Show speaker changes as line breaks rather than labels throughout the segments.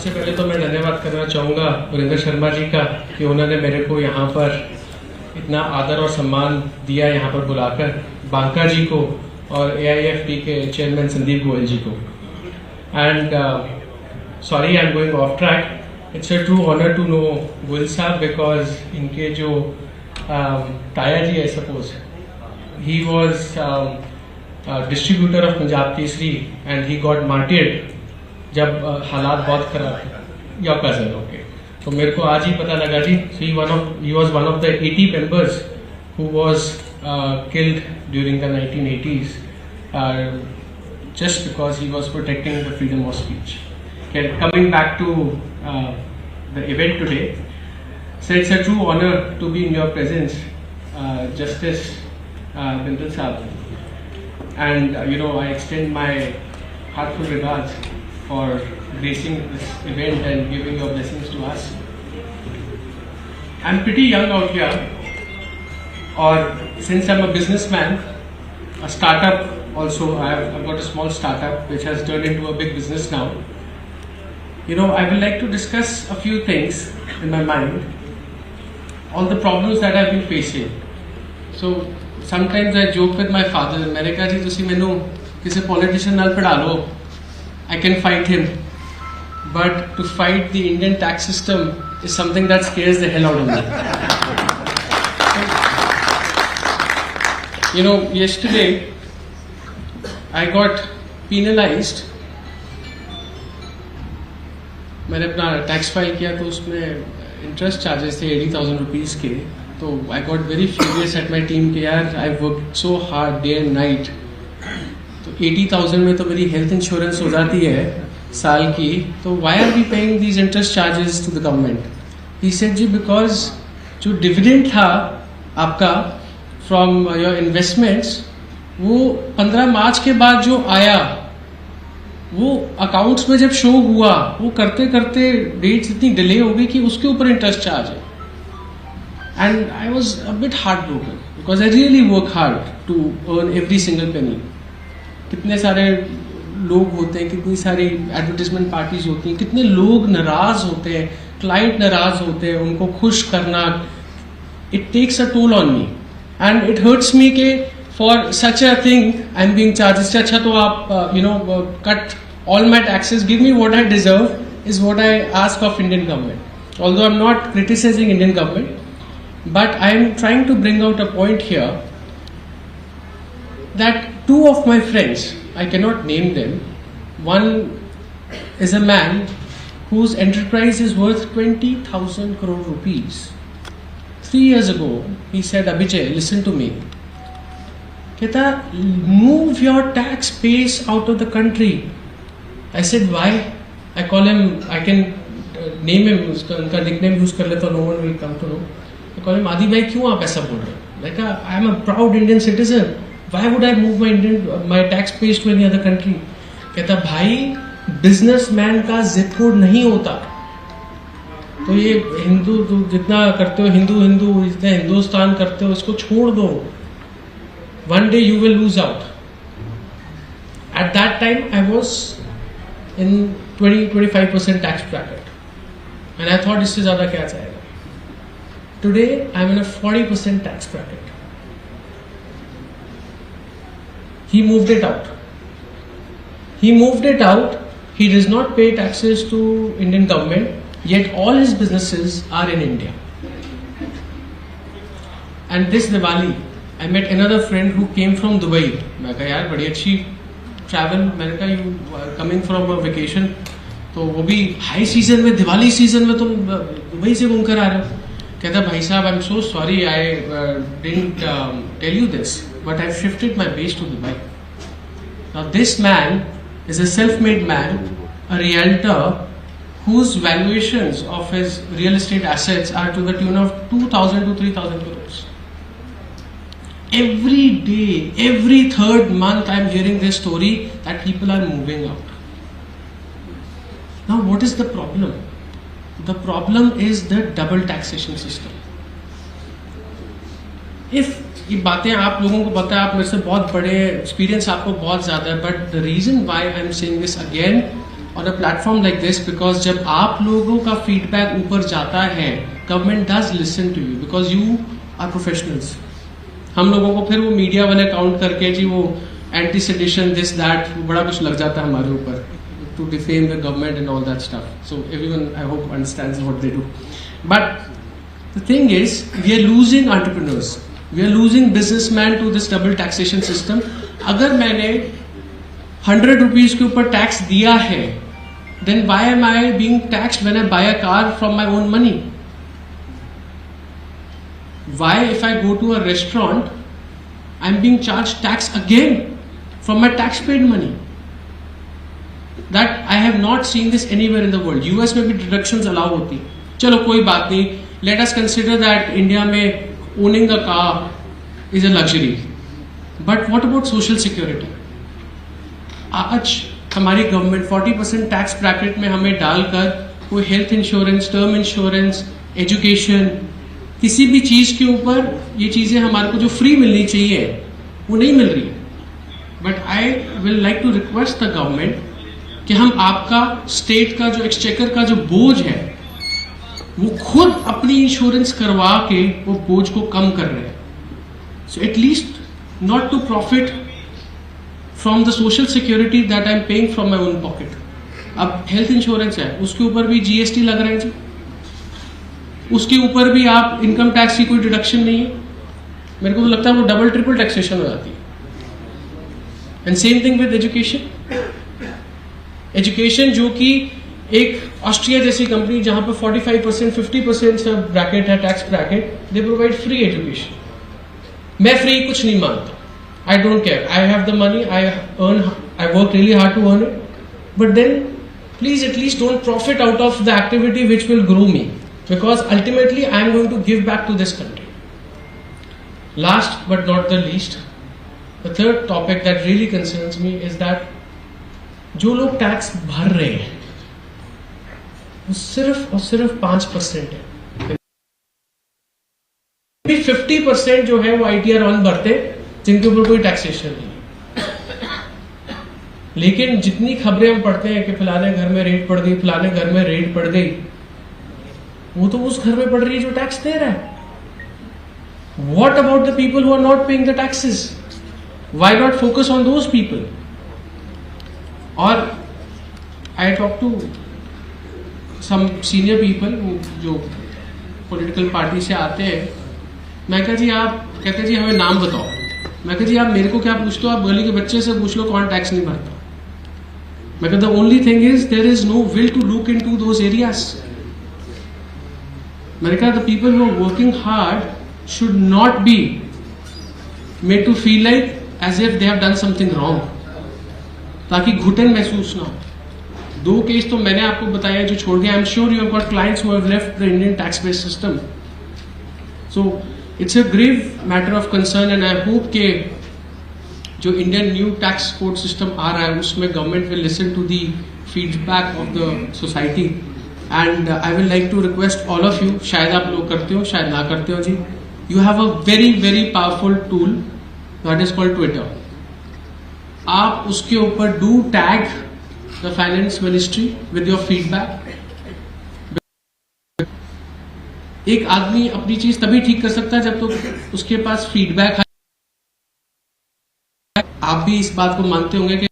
सबसे पहले तो मैं धन्यवाद करना चाहूँगा वरिंदर शर्मा जी का कि उन्होंने मेरे को यहाँ पर इतना आदर और सम्मान दिया, यहाँ पर बुलाकर बांका जी को और AIFT के चेयरमैन संदीप गोयल जी को. And sorry I am going off track. It's a true honour to know Goyal साहब बिकॉज इनके जो ताया जी, I suppose he was distributor of Punjab Kesari and he got martyred जब हालात बहुत खराब थे. Your cousin, okay. तो मेरे को आज ही पता लगा जी. He was one of the 80 members who was killed during the 1980s just because he was protecting the freedom of speech. Okay, coming back to the event today, so it's a true honor to be in your presence, Justice Bindal Saab. And I extend my heartfelt regards for gracing this event and giving your blessings to us. I'm pretty young out here, or since I'm a businessman, a startup also, I've got a small startup which has turned into a big business now. I would like to discuss a few things in my mind, all the problems that I've been facing. So sometimes I joke with my father, मैंने कहा जी तुसी मैनू किसी politician नाल पढ़ा लो, I can fight him. But to fight the Indian tax system is something that scares the hell out of me. Yesterday I got penalized. मैंने अपना tax file किया तो उसमें इंटरेस्ट चार्जेस थे 80,000 रुपीज़ के. तो I got very furious at my team के यार I work so hard day and night. तो 80,000 में तो मेरी हेल्थ इंश्योरेंस हो जाती है साल की. तो why are we paying these interest charges to the government? He said जी बिकॉज जो डिविडेंड था आपका फ्रॉम योर इन्वेस्टमेंट्स, वो 15 मार्च के बाद जो आया वो अकाउंट्स में जब शो हुआ, वो करते करते डेट्स इतनी डिले हो गई कि उसके ऊपर इंटरेस्ट चार्ज है. And I was a bit heart broken because I really work hard to earn every single penny. कितने सारे लोग होते हैं, कितनी सारी एडवर्टीजमेंट पार्टीज होती हैं, कितने लोग नाराज होते हैं, क्लाइंट नाराज होते हैं, उनको खुश करना, it takes a toll on me and it hurts me के for such a thing I'm being charged. इससे अच्छा तो आप cut all my taxes, give me what I deserve is what I ask of Indian government. Although I'm not criticizing Indian government, but I'm trying to bring out a point here that two of my friends, I cannot name them, one is a man whose enterprise is worth 20,000 crore rupees. 3 years ago he said, Abhijay, listen to me. कहता move your tax base out of the country. I said why? I call him, I can name him, उनका nickname use कर लेता हूँ, no one will come to know. I call him आदि भाई क्यों आप ऐसा बोल रहे हो? Like I am a proud Indian citizen. Why would I move my tax base to any other country? कहता भाई businessman का zip code नहीं होता. तो ये हिंदू जितना करते हो, हिंदू जितना हिंदुस्तान करते हो, इसको छोड़ दो. One day you will lose out. At that time I was in 20-25% tax bracket and I thought इससे ज़्यादा क्या चाहेगा. Today I am in a 40% tax bracket. He moved it out. He does not pay taxes to Indian government, yet all his businesses are in India. And this Diwali I met another friend who came from Dubai. मैं कहा यार बड़ी अच्छी travel. मैंने कहा you are coming from a vacation, तो वो भी हाई सीजन में, दिवाली सीजन में तुम दुबई से घूम कर आ रहे हो. कहता भाई साहब I am so sorry I didn't tell you this but I shifted my base to Dubai. Now this man is a self made man, a realtor whose valuations of his real estate assets are to the tune of 2,000 to 3,000 crores. Every day, every third month, I'm hearing this story that people are moving out. Now, what is the problem? The problem is the double taxation system. If ये बातें आप लोगों को पता है, आप मेरे से बहुत बड़े एक्सपीरियंस आपको बहुत ज़्यादा है, but the reason why I am saying this again on a platform like this because जब आप लोगों का feedback ऊपर जाता है, government does listen to you because you are professionals. हम लोगों को फिर वो मीडिया वाले काउंट करके जी वो एंटी सेडिशन दिस दैट बड़ा कुछ लग जाता है हमारे ऊपर to defame the government and all that stuff. So everyone I hope understands what they do. But the thing is we are losing entrepreneurs, we are losing businessman to this double taxation system. अगर मैंने 100 rupees के ऊपर tax दिया है, then why am I being taxed when I buy a car from my own money? Why, if I go to a restaurant, I'm being charged tax again from my tax-paid money? That I have not seen this anywhere in the world. US में भी deductions allow होती. चलो कोई बात नहीं. Let us consider that India में owning a car is a luxury. But what about social security? आज हमारी गवर्नमेंट 40% टैक्स ब्रैकेट में हमें डालकर कोई health insurance, term insurance, education, किसी भी चीज के ऊपर ये चीजें हमारे को जो फ्री मिलनी चाहिए वो नहीं मिल रही है. But I will like to request the government कि हम आपका स्टेट का जो एक्सचेकर का जो बोझ है वो खुद अपनी इंश्योरेंस करवा के वो बोझ को कम कर रहे हैं. So at least not to profit from the social security that I am paying from my own pocket. अब हेल्थ इंश्योरेंस है उसके ऊपर भी जीएसटी लग रहा है जी, उसके ऊपर भी आप इनकम टैक्स की कोई डिडक्शन नहीं है. मेरे को तो लगता है वो डबल ट्रिपल टैक्सेशन हो जाती है. And same thing with education. Education जो कि एक ऑस्ट्रिया जैसी कंपनी जहां पर 45% 50% ब्रैकेट है tax bracket, they provide free education. मैं फ्री कुछ नहीं मानता. I don't care. I have the money, I earn, I work really hard to earn it. But then please at least don't profit out of the activity which will grow me. Because ultimately I am going to give back to this country. Last but not the least, the third topic that really concerns me is that जो लोग tax भर रहे हैं वो सिर्फ और सिर्फ 5% है. 50% जो है वो ITR ऑन भरते जिनके ऊपर कोई टैक्सेशन नहीं. लेकिन जितनी खबरें हम पढ़ते हैं कि फलाने घर में रेड पड़ गई, फलाने घर में रेड पड़ गई, वो तो उस घर में पड़ रही है जो टैक्स दे रहा है. What about the people who are not paying the taxes? Why not focus on those people? और I talk to some senior people जो पॉलिटिकल पार्टी से आते हैं. मैं कहा जी आप कहते जी हमें नाम बताओ. मैं कहा जी आप मेरे को क्या पूछते हो, आप गली के बच्चे से पूछ लो कौन टैक्स नहीं भरता. मैं कहता the only thing is there is no will to look into those areas. America, the people who are working hard should not be made to feel like as if they have done something wrong, ताकि घुटन महसूस ना हो. 2 case तो मैंने आपको बताया जो छोड़ गए. I am sure you have got clients who have left the Indian tax based system. So it's a grave matter of concern and I hope के जो Indian new tax code system आ रहा है उसमें government will listen to the feedback of the society. And I will like to request all of you, शायद आप लोग करते हो शायद ना करते हो जी, you have a very very powerful tool that is called Twitter. आप उसके ऊपर do tag the finance ministry with your feedback. एक आदमी अपनी चीज तभी ठीक कर सकता है जब तो उसके पास फीडबैक है. आप भी इस बात को मानते होंगे कि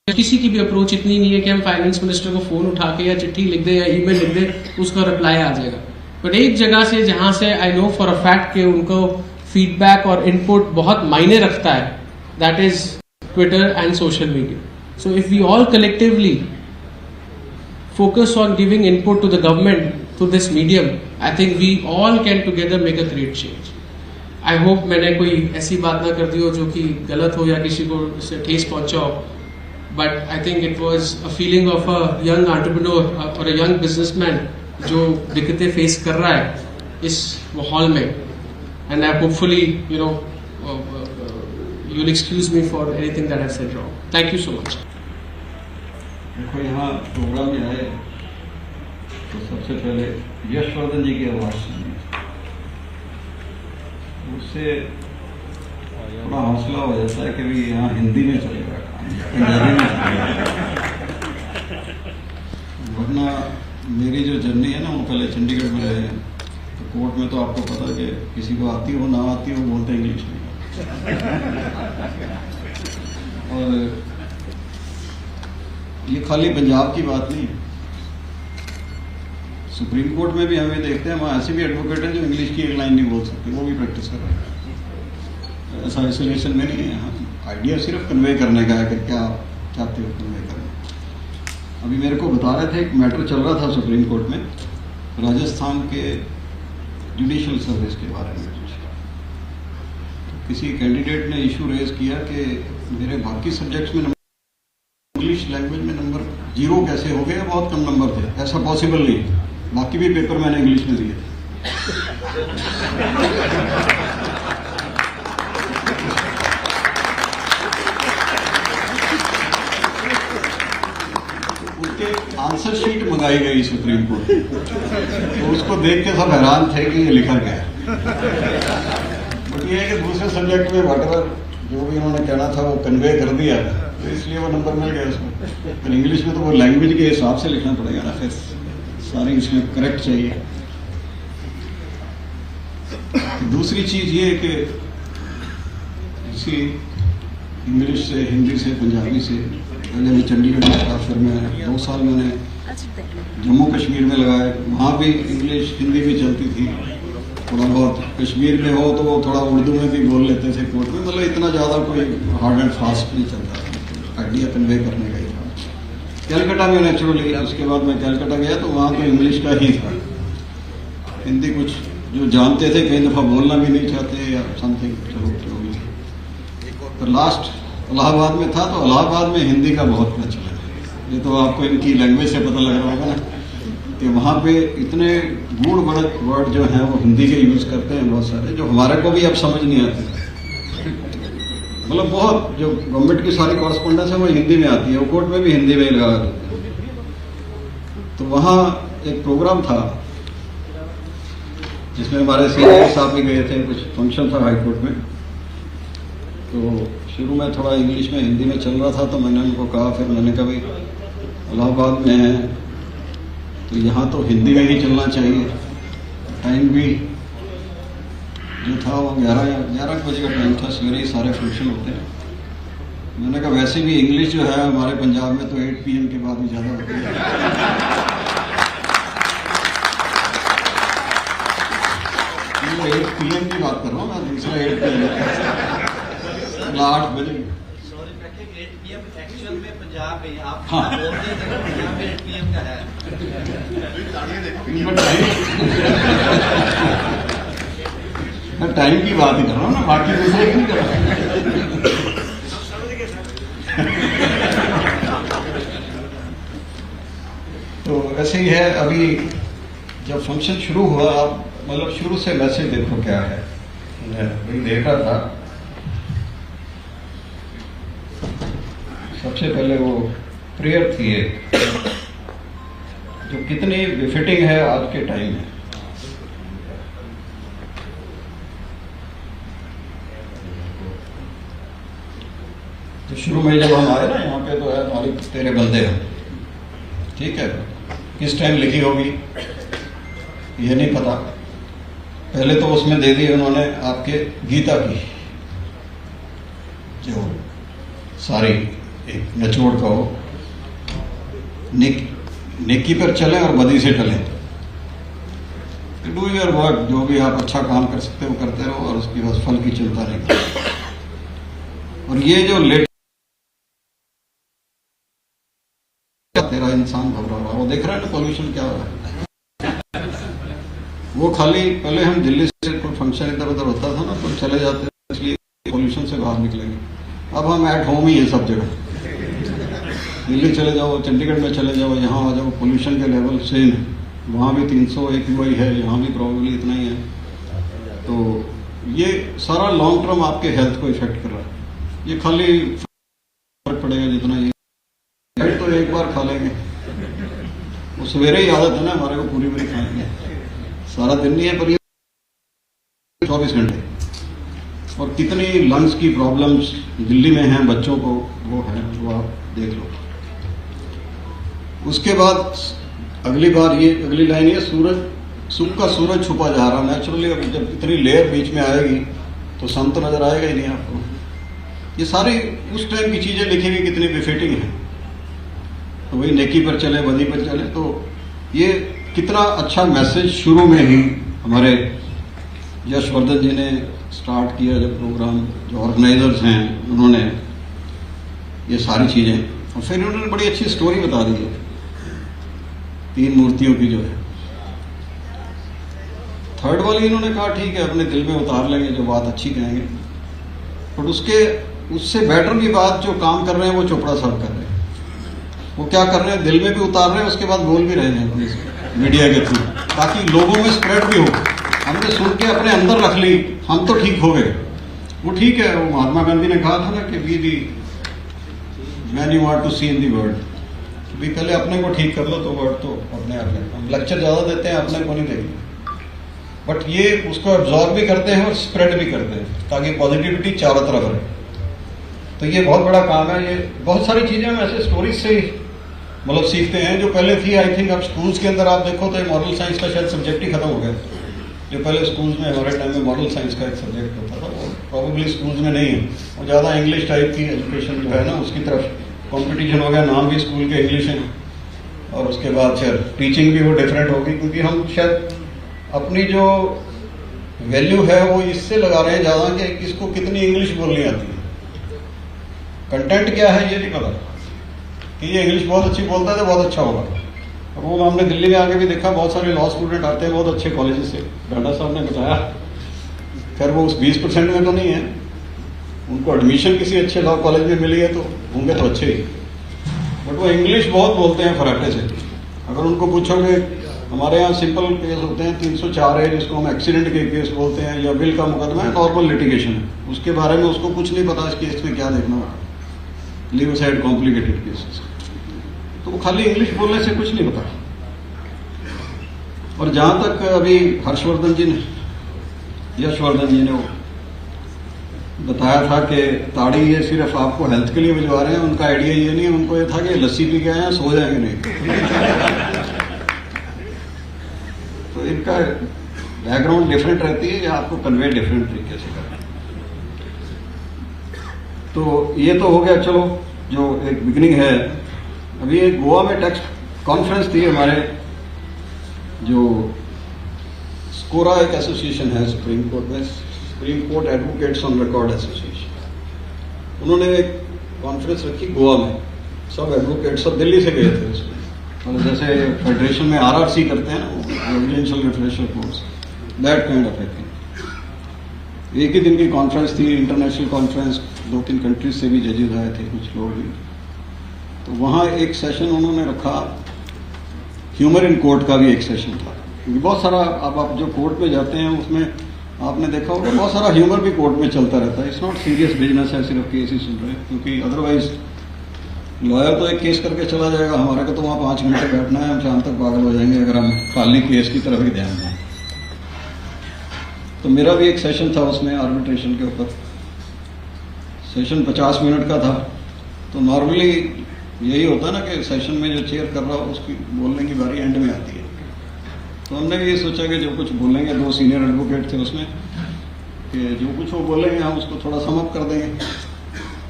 किसी की भी अप्रोच इतनी नहीं है कि हम फाइनेंस मिनिस्टर को फोन उठा के या चिट्ठी लिख दे या ईमेल लिख दे उसका रिप्लाई आ जाएगा. बट एक जगह से जहां से I know for a fact कि उनको फीडबैक और इनपुट बहुत मायने रखता है, that is Twitter and social media. So if we all collectively focus on giving input to the government through this medium, I think we all can together make a great change. I hope मैंने कोई ऐसी बात ना कर दी हो जो कि गलत हो या किसी को इससे ठेस पहुंचा हो. But I think it was a feeling of a young entrepreneur or a young businessman जो दिक्कतें फेस कर रहा है इस माहौल में. And I hopefully you'll excuse me for anything that I've said wrong. Thank you so much.
देखो यहाँ प्रोग्राम में आए तो सबसे पहले यशवर्धन जी की आवाज़ सुनी, उससे थोड़ा हौसला हो जाता है कि भी यहाँ हिंदी में चलेगा काम, पंजाबी में चलेगा. पहले चंडीगढ़ में रहे हैं, तो कोर्ट में तो आपको पता कि किसी को आती हो ना आती हो बोलते इंग्लिश में। और ये खाली पंजाब की बात नहीं, सुप्रीम कोर्ट में भी हमें देखते हैं, वहाँ ऐसे भी एडवोकेट हैं जो इंग्लिश की एक लाइन नहीं बोल सकते, वो भी प्रैक्टिस कर रहे हैं। ऐसा आइसोलेशन में नहीं है, आइडिया सिर्फ कन्वे करने का है कि क्या चाहते हो कन्वे करना। अभी मेरे को बता रहे थे एक मैटर चल रहा था सुप्रीम कोर्ट में राजस्थान के जुडिशियल सर्विस के बारे में। किसी कैंडिडेट ने इशू रेज किया कि मेरे बाकी सब्जेक्ट्स में इंग्लिश लैंग्वेज में नंबर 0 कैसे हो गए, बहुत कम नंबर थे, ऐसा पॉसिबल नहीं, बाकी भी पेपर मैंने इंग्लिश में दिए थे। उसके आंसर शीट मंगाई गई सुप्रीम कोर्ट, तो उसको देख के सब हैरान थे कि ये लिखा गया। बट ये है कि दूसरे सब्जेक्ट में वॉटेवर जो भी उन्होंने कहना था वो कन्वे कर दिया, तो इसलिए वो नंबर मिल गया उसमें। पर इंग्लिश में तो वो लैंग्वेज के हिसाब से लिखना पड़ेगा ना, फिर सारी इसमें करेक्ट चाहिए। दूसरी चीज ये कि इसी इंग्लिश से, हिंदी से, पंजाबी से, पहले मैं चंडीगढ़ में था, फिर मैं 2 साल मैंने जम्मू कश्मीर में लगाए, वहाँ भी इंग्लिश हिंदी भी चलती थी। थोड़ा बहुत कश्मीर में हो तो वो थोड़ा उर्दू में भी बोल लेते थे कोर्ट में, मतलब इतना ज़्यादा कोई हार्ड एंड फास्ट नहीं चलता था, आइडिया कन्वे करने का ही था। कैलकाटा में नेचुरली, उसके बाद मैं कैलकाटा गया तो वहाँ तो इंग्लिश का ही था, हिंदी कुछ जो जानते थे कई दफ़ा बोलना भी नहीं चाहते या समथिंग, चलो जो भी। पर लास्ट इलाहाबाद में था तो इलाहाबाद में हिंदी का बहुत प्रचलन है। ये तो आपको इनकी लैंग्वेज से पता लग रहा होगा ना कि वहाँ पे इतने गूढ़ बढ़त वर्ड जो हैं वो हिंदी के यूज़ करते हैं बहुत सारे, जो हमारे को भी अब समझ नहीं आते। मतलब बहुत जो गवर्नमेंट की सारी कॉरेस्पॉन्डेंस है वो हिंदी में आती है, वो कोर्ट में भी हिंदी में ही लगा देते हैं। तो वहाँ एक प्रोग्राम था जिसमें हमारे सीनियर साहब भी गए थे, कुछ फंक्शन था हाई कोर्ट में। तो शुरू में थोड़ा इंग्लिश में हिंदी में चल रहा था, तो मैंने उनको कहा, फिर मैंने कहा भाई इलाहाबाद में है तो यहाँ तो हिंदी में ही चलना चाहिए। टाइम भी जो था वो 11 बजे का टाइम था, सवेरे ही सारे फंक्शन होते हैं। मैंने कहा वैसे भी इंग्लिश जो है हमारे पंजाब में तो 8 PM के बाद ही ज़्यादा होती है। मैं 8 PM की बात कर रहा हूँ, मैं दूसरा 8 PM 8 बजे।
एक्चुअल में पंजाब में आप
हाँ।
बोलते थे पंजाब में 8 PM का है।
मैं टाइम की बात ही कर रहा हूँ ना, बाकी दूसरे की नहीं कर रहा। तो ऐसे ही है। अभी जब फंक्शन शुरू हुआ, आप मतलब शुरू से मैसेज देखो क्या है। मैं वही देख रहा था, सबसे पहले वो प्रेयर थी जो कितनी बिफिटिंग है आज के टाइम में। तो शुरू में जब हम आए ना यहाँ पे, तो है हमारी तेरे बंदे हैं, ठीक है, किस टाइम लिखी होगी ये नहीं पता। पहले तो उसमें दे दी उन्होंने आपके गीता की जो सारी एक नचोड़ का हो, नेकी पर चले और बदी से टले। डू योर वर्क, जो भी आप अच्छा काम कर सकते हो करते रहो और उसकी बस फल की चिंता नहीं करो। और ये जो लेट तेरा इंसान घबरा रहा, वो देख रहा है ना पॉल्यूशन क्या हो रहा है। वो खाली पहले हम दिल्ली से कोई फंक्शन इधर उधर होता था ना तो चले जाते थे, इसलिए पॉल्यूशन से बाहर निकलेंगे। अब हम एट होम ही है सब जगह, दिल्ली चले जाओ, चंडीगढ़ में चले जाओ, यहाँ आ जाओ, पोल्यूशन के लेवल सेम है। वहाँ भी 301 वही है, यहाँ भी प्रॉब्लली इतना ही है। तो ये सारा लॉन्ग टर्म आपके हेल्थ को इफेक्ट कर रहा है। ये खाली फर्क पड़ेगा जितना ये तो एक बार खा लेंगे, वो सवेरे ही आदत है ना हमारे को पूरी पूरी खाएंगे, सारा दिन नहीं है पर ये 24 घंटे। और कितनी लंग्स की प्रॉब्लम्स दिल्ली में हैं बच्चों को, वो है, वो आप देख लो। उसके बाद अगली बार ये अगली लाइन ये सुख का सूरज छुपा जा रहा। नेचुरली अब जब इतनी लेयर बीच में आएगी तो सन तो नजर आएगा ही नहीं आपको। ये सारी उस टाइम की चीजें लिखी हुई कितनी बिफिटिंग है। तो वही नेकी पर चले बदी पर चले, तो ये कितना अच्छा मैसेज शुरू में ही हमारे यशवर्धन जी ने स्टार्ट किया जब प्रोग्राम। जो ऑर्गेनाइजर्स हैं उन्होंने ये सारी चीजें, और फिर उन्होंने बड़ी अच्छी स्टोरी बता दी है 3 मूर्तियों की जो है। थर्ड वाली इन्होंने कहा ठीक है अपने दिल में उतार लेंगे, जो बात अच्छी कहेंगे, बट उससे बेटर की बात जो काम कर रहे हैं वो चोपड़ा साहब कर रहे हैं। वो क्या कर रहे हैं, दिल में भी उतार रहे हैं, उसके बाद बोल भी रहे हैं अपने मीडिया के थ्रू, ताकि लोगों में स्प्रेड भी हो। हमने सुन के अपने अंदर रख ली, हम तो ठीक हो गए। वो ठीक है, वो महात्मा गांधी ने कहा था ना कि be the man you want to see in the world. भी पहले अपने को ठीक कर लो तो वर्ड तो अपने आप में। हम लेक्चर ज्यादा देते हैं, अपने को नहीं देंगे, बट ये उसको एब्जॉर्ब भी करते हैं और स्प्रेड भी करते हैं, ताकि पॉजिटिविटी चारों तरफ रहे। तो ये बहुत बड़ा काम है। ये बहुत सारी चीजें हम ऐसे स्टोरीज से मतलब सीखते हैं, जो पहले थी। आई थिंक अब स्कूल्स के अंदर आप देखो तो मॉरल साइंस का शायद सब्जेक्ट ही खत्म हो गया। जो पहले स्कूल्स में हमारे टाइम में मॉरल साइंस का एक सब्जेक्ट होता था, वो प्रॉबेबली स्कूल्स में नहीं है। और ज़्यादा इंग्लिश टाइप की एजुकेशन जो है ना, उसकी तरफ कंपटीशन हो गया। नाम भी स्कूल के इंग्लिश है, और उसके बाद फिर टीचिंग भी वो डिफरेंट होगी, क्योंकि हम शायद अपनी जो वैल्यू है वो इससे लगा रहे हैं ज़्यादा कि किसको कितनी इंग्लिश बोलनी आती है। कंटेंट क्या है ये नहीं पता, कि ये इंग्लिश बहुत अच्छी बोलता है तो बहुत अच्छा होगा। और वो हमने दिल्ली में आके भी देखा, बहुत सारे लॉ स्टूडेंट आते हैं बहुत अच्छे कॉलेजेस से, डाटा साहब ने बताया। खैर वो उस 20% में तो नहीं है, उनको एडमिशन किसी अच्छे लॉ कॉलेज में मिली है तो होंगे तो अच्छे ही, बट वो इंग्लिश बहुत बोलते हैं फराटे से। अगर उनको पूछोगे, हमारे यहाँ सिंपल केस होते हैं 304 है, जिसको हम एक्सीडेंट के केस बोलते हैं, या बिल का मुकदमा है, नॉर्मल लिटिगेशन है, उसके बारे में उसको कुछ नहीं पता इस केस में क्या देखना होगा, लीव असाइड कॉम्प्लिकेटेड केसेस। तो वो खाली इंग्लिश बोलने से कुछ नहीं पता। और जहां तक अभी यशवर्धन जी ने वो बताया था कि ताड़ी ये सिर्फ आपको हेल्थ के लिए भिजवा रहे हैं, उनका आइडिया ये नहीं है। उनको ये था कि लस्सी पी के आए हैं, सो जाएंगे नहीं। तो इनका बैकग्राउंड डिफरेंट रहती है, या आपको कन्वे डिफरेंट तरीके से करना। तो ये तो हो गया, चलो जो एक बिगनिंग है। अभी एक गोवा में टैक्स कॉन्फ्रेंस थी हमारे, जो स्कोरा एक एसोसिएशन है सुप्रीम कोर्ट में, supreme court advocates on record association. उन्होंने एक कॉन्फ्रेंस रखी गोवा में, सब एडवोकेट सब दिल्ली से गए थे उसमें। मतलब जैसे फेडरेशन में आरआरसी करते हैं ना, residential refresher course, that kind of thing. एक ही दिन की कॉन्फ्रेंस थी, इंटरनेशनल कॉन्फ्रेंस, 2-3 कंट्रीज से भी जजेस आए थे, कुछ लोग भी। तो वहाँ एक सेशन उन्होंने रखा, ह्यूमर इन कोर्ट का भी एक सेशन था। क्योंकि बहुत सारा अब आप जो कोर्ट में जाते हैं उसमें आपने देखा होगा बहुत सारा ह्यूमर भी कोर्ट में चलता रहता है। इट्स नॉट सीरियस बिजनेस है सिर्फ केस ही सुन रहे हैं, क्योंकि अदरवाइज लॉयर तो एक केस करके चला जाएगा, हमारे को तो वहाँ 5 घंटे बैठना है, हम शाम तक पागल हो जाएंगे अगर हम खाली केस की तरफ ही ध्यान दें। तो मेरा भी एक सेशन था उसमें आर्बिट्रेशन के ऊपर। सेशन 50 मिनट का था। तो नॉर्मली यही होता है ना कि सेशन में जो चेयर कर रहा हो उसकी बोलने की बारी एंड में आती है। तो हमने भी ये सोचा कि जो कुछ बोलेंगे, 2 सीनियर एडवोकेट थे उसमें, कि जो कुछ वो बोलेंगे हम उसको थोड़ा सम अप कर देंगे।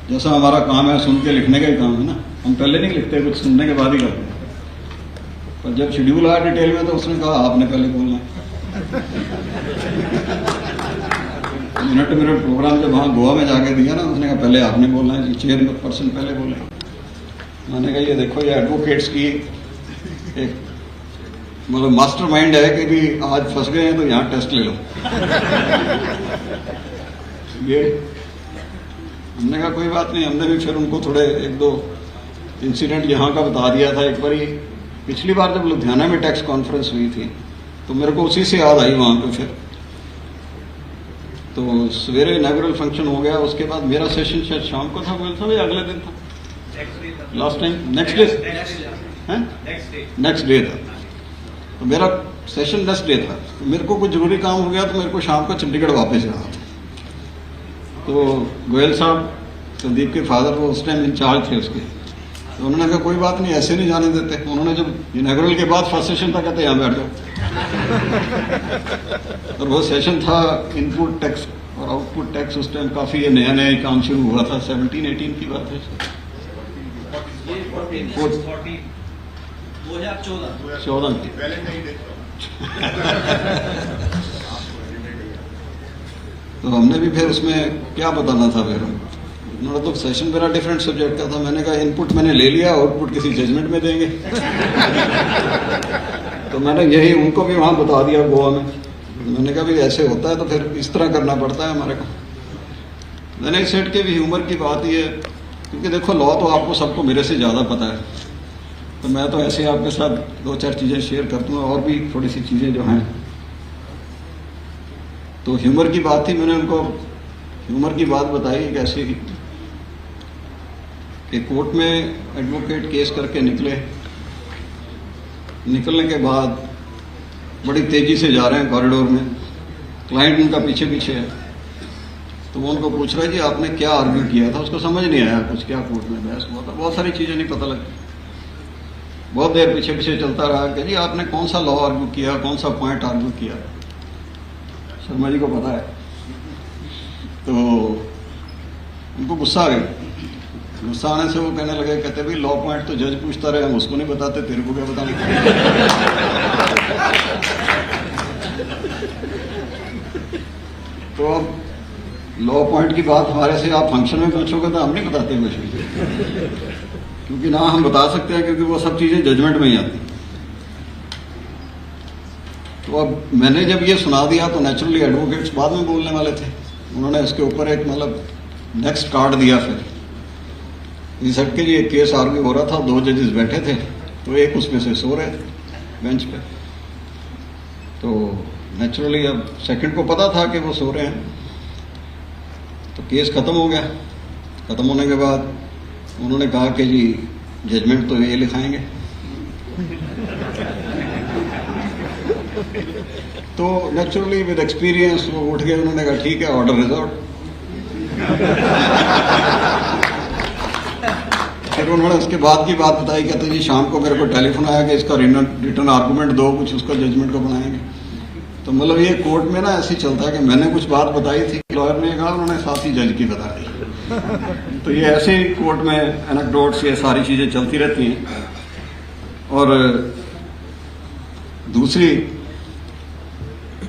जैसा हमारा काम है, सुन के लिखने का ही काम है ना, हम पहले नहीं लिखते, कुछ सुनने के बाद ही करते हैं। पर जब शेड्यूल आया डिटेल में तो उसने कहा आपने पहले बोलना है। मिनट प्रोग्राम जब वहाँ गोवा में जाके दिया ना, उसने कहा पहले आपने बोलना है, चेयरपर्सन पहले बोले। मैंने कहा ये देखो, ये एडवोकेट्स की एक मतलब मास्टर माइंड है कि भी आज फंस गए हैं तो यहाँ टेस्ट ले लो। ये हमने कहा कोई बात नहीं। हमने भी फिर उनको थोड़े 1-2 इंसिडेंट यहाँ का बता दिया था। एक बार पिछली बार जब लुधियाना में टैक्स कॉन्फ्रेंस हुई थी तो मेरे को उसी से याद आई वहाँ पे। फिर तो सवेरे इनॉग्रेशन फंक्शन हो गया, उसके बाद मेरा सेशन शायद शाम को था, बोलता था अगले दिन था, लास्ट टाइम नेक्स्ट डे था। तो मेरा सेशन नेक्स्ट डे था। तो मेरे को कुछ जरूरी काम हो गया तो मेरे को शाम को चंडीगढ़ वापस जाना था। तो गोयल साहब, संदीप के फादर, वो उस टाइम इंचार्ज थे उसके, तो उन्होंने कहा कोई बात नहीं, ऐसे नहीं जाने देते। उन्होंने जब इनॉग्रल के बाद फर्स्ट सेशन था, कहते यहाँ बैठ जाओ। और वो सेशन था इनपुट टैक्स और आउटपुट टैक्स। उस टाइम काफी ये नया नया काम शुरू हुआ था, 17-18 की बात है। 2014 की। तो हमने भी फिर उसमें क्या बताना था, फिर उन्होंने तो सेशन मेरा डिफरेंट सब्जेक्ट का था। मैंने कहा इनपुट मैंने ले लिया, आउटपुट किसी जजमेंट में देंगे। तो मैंने यही उनको भी वहां बता दिया गोवा में। मैंने कहा भी ऐसे होता है तो फिर इस तरह करना पड़ता है हमारे को। मैंने सेट के भी ह्यूमर की बात ही है, क्योंकि देखो लॉ तो आपको सबको मेरे से ज़्यादा पता है, तो मैं तो ऐसे आपके साथ 2-4 चीज़ें शेयर कर दूँगा, और भी थोड़ी सी चीज़ें जो हैं। तो ह्यूमर की बात थी, मैंने उनको ह्यूमर की बात बताई एक ऐसी कि कोर्ट में एडवोकेट केस करके निकलने के बाद बड़ी तेजी से जा रहे हैं कॉरिडोर में, क्लाइंट उनका पीछे पीछे है। तो वो उनको पूछ रहा है जी आपने क्या आर्ग्यू किया था। उसको समझ नहीं आया कुछ, क्या कोर्ट में बहस हुआ था, बहुत सारी चीज़ें नहीं पता लगती। बहुत देर पीछे पीछे चलता रहा कि जी आपने कौन सा लॉ आर्ग्यू किया, कौन सा पॉइंट आर्ग्यू किया। शर्मा जी को पता है। तो उनको गुस्सा आ गया। गुस्सा आने से वो कहने लगे, कहते भाई लॉ पॉइंट तो जज पूछता रहे, हम उसको नहीं बताते, तेरे को क्या बताने। तो अब लॉ पॉइंट की बात हमारे से आप फंक्शन में पूछोगे तो हम नहीं बताते कुछ भी, क्योंकि ना हम बता सकते हैं, क्योंकि वो सब चीजें जजमेंट में ही आती। तो अब मैंने जब ये सुना दिया तो नेचुरली एडवोकेट्स बाद में बोलने वाले थे। उन्होंने इसके ऊपर एक मतलब नेक्स्ट कार्ड दिया। फिर इस हट के जी एक केस आर्ग्यू हो रहा था, 2 जजेस बैठे थे, तो एक उसमें से सो रहे थे बेंच पे। तो नेचुरली अब सेकंड को पता था कि वो सो रहे हैं, तो केस खत्म हो गया। खत्म होने के बाद उन्होंने कहा कि जी जजमेंट तो ये लिखाएंगे। तो नेचुरली विद एक्सपीरियंस वो उठ गए, उन्होंने कहा ठीक है ऑर्डर रिजर्व। फिर उन्होंने उसके बाद की बात बताई, कहते जी शाम को मेरे को टेलीफोन आया कि इसका रिटर्न आर्गूमेंट दो, कुछ उसका जजमेंट को बनाएंगे। तो मतलब ये कोर्ट में ना ऐसे ही चलता है कि मैंने कुछ बात बताई थी, लॉयर ने कहा, उन्होंने साथ ही जज की बता दी। तो ये ऐसे ही कोर्ट में एनेक्डोट्स, ये सारी चीजें चलती रहती हैं। और दूसरी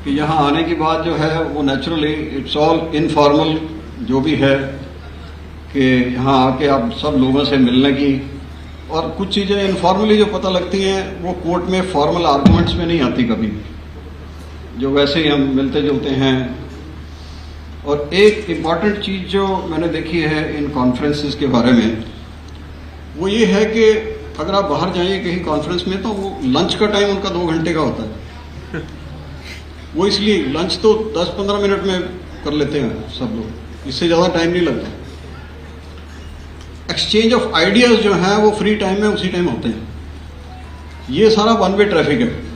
कि यहाँ आने की बात जो है वो नेचुरली इट्स ऑल इनफॉर्मल जो भी है, कि यहाँ आके आप सब लोगों से मिलने की, और कुछ चीज़ें इनफॉर्मली जो पता लगती हैं वो कोर्ट में फॉर्मल आर्गूमेंट्स में नहीं आती कभी, जो वैसे ही हम मिलते जुलते हैं। और एक इम्पॉर्टेंट चीज़ जो मैंने देखी है इन कॉन्फ्रेंसेस के बारे में, वो ये है कि अगर आप बाहर जाइए कहीं कॉन्फ्रेंस में तो वो लंच का टाइम उनका 2 घंटे का होता है। वो इसलिए लंच तो 10-15 मिनट में कर लेते हैं सब लोग, इससे ज़्यादा टाइम नहीं लगता। एक्सचेंज ऑफ आइडियाज जो है वो फ्री टाइम में उसी टाइम होते हैं। ये सारा वन वे ट्रैफिक है।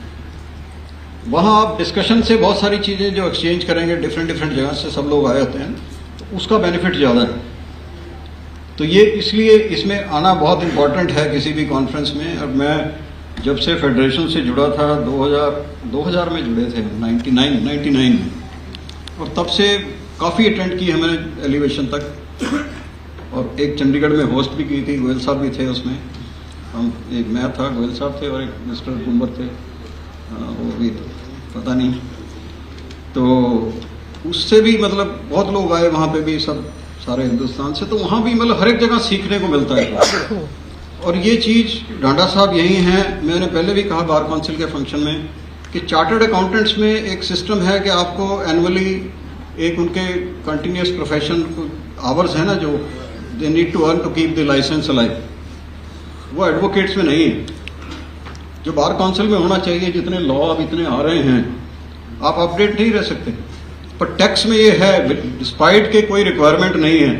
वहाँ आप डिस्कशन से बहुत सारी चीज़ें जो एक्सचेंज करेंगे, डिफरेंट जगह से सब लोग आए होते हैं, तो उसका बेनिफिट ज़्यादा है। तो ये इसलिए इसमें आना बहुत इम्पोर्टेंट है किसी भी कॉन्फ्रेंस में। और मैं जब से फेडरेशन से जुड़ा था 2000 में जुड़े थे, 99 में, और तब से काफ़ी अटेंड की है मैंने एलिवेशन तक। और एक चंडीगढ़ में होस्ट भी की थी, गोयल साहब भी थे उसमें। हम एक मैं था, गोयल साहब थे, और एक मिस्टर कुंबर थे, वो भी पता नहीं। तो उससे भी मतलब बहुत लोग आए वहाँ पे भी, सब सारे हिंदुस्तान से। तो वहाँ भी मतलब हर एक जगह सीखने को मिलता है। और ये चीज़ डांडा साहब यही हैं, मैंने पहले भी कहा बार काउंसिल के फंक्शन में, कि चार्टर्ड अकाउंटेंट्स में एक सिस्टम है कि आपको एनुअली एक उनके कंटिन्यूस प्रोफेशन आवर्स है ना, जो they need to earn to keep the licence alive, वो एडवोकेट्स में नहीं है, जो बार काउंसिल में होना चाहिए। जितने लॉ अब इतने आ रहे हैं, आप अपडेट नहीं रह सकते। पर टैक्स में ये है, डिस्पाइट के कोई रिक्वायरमेंट नहीं है,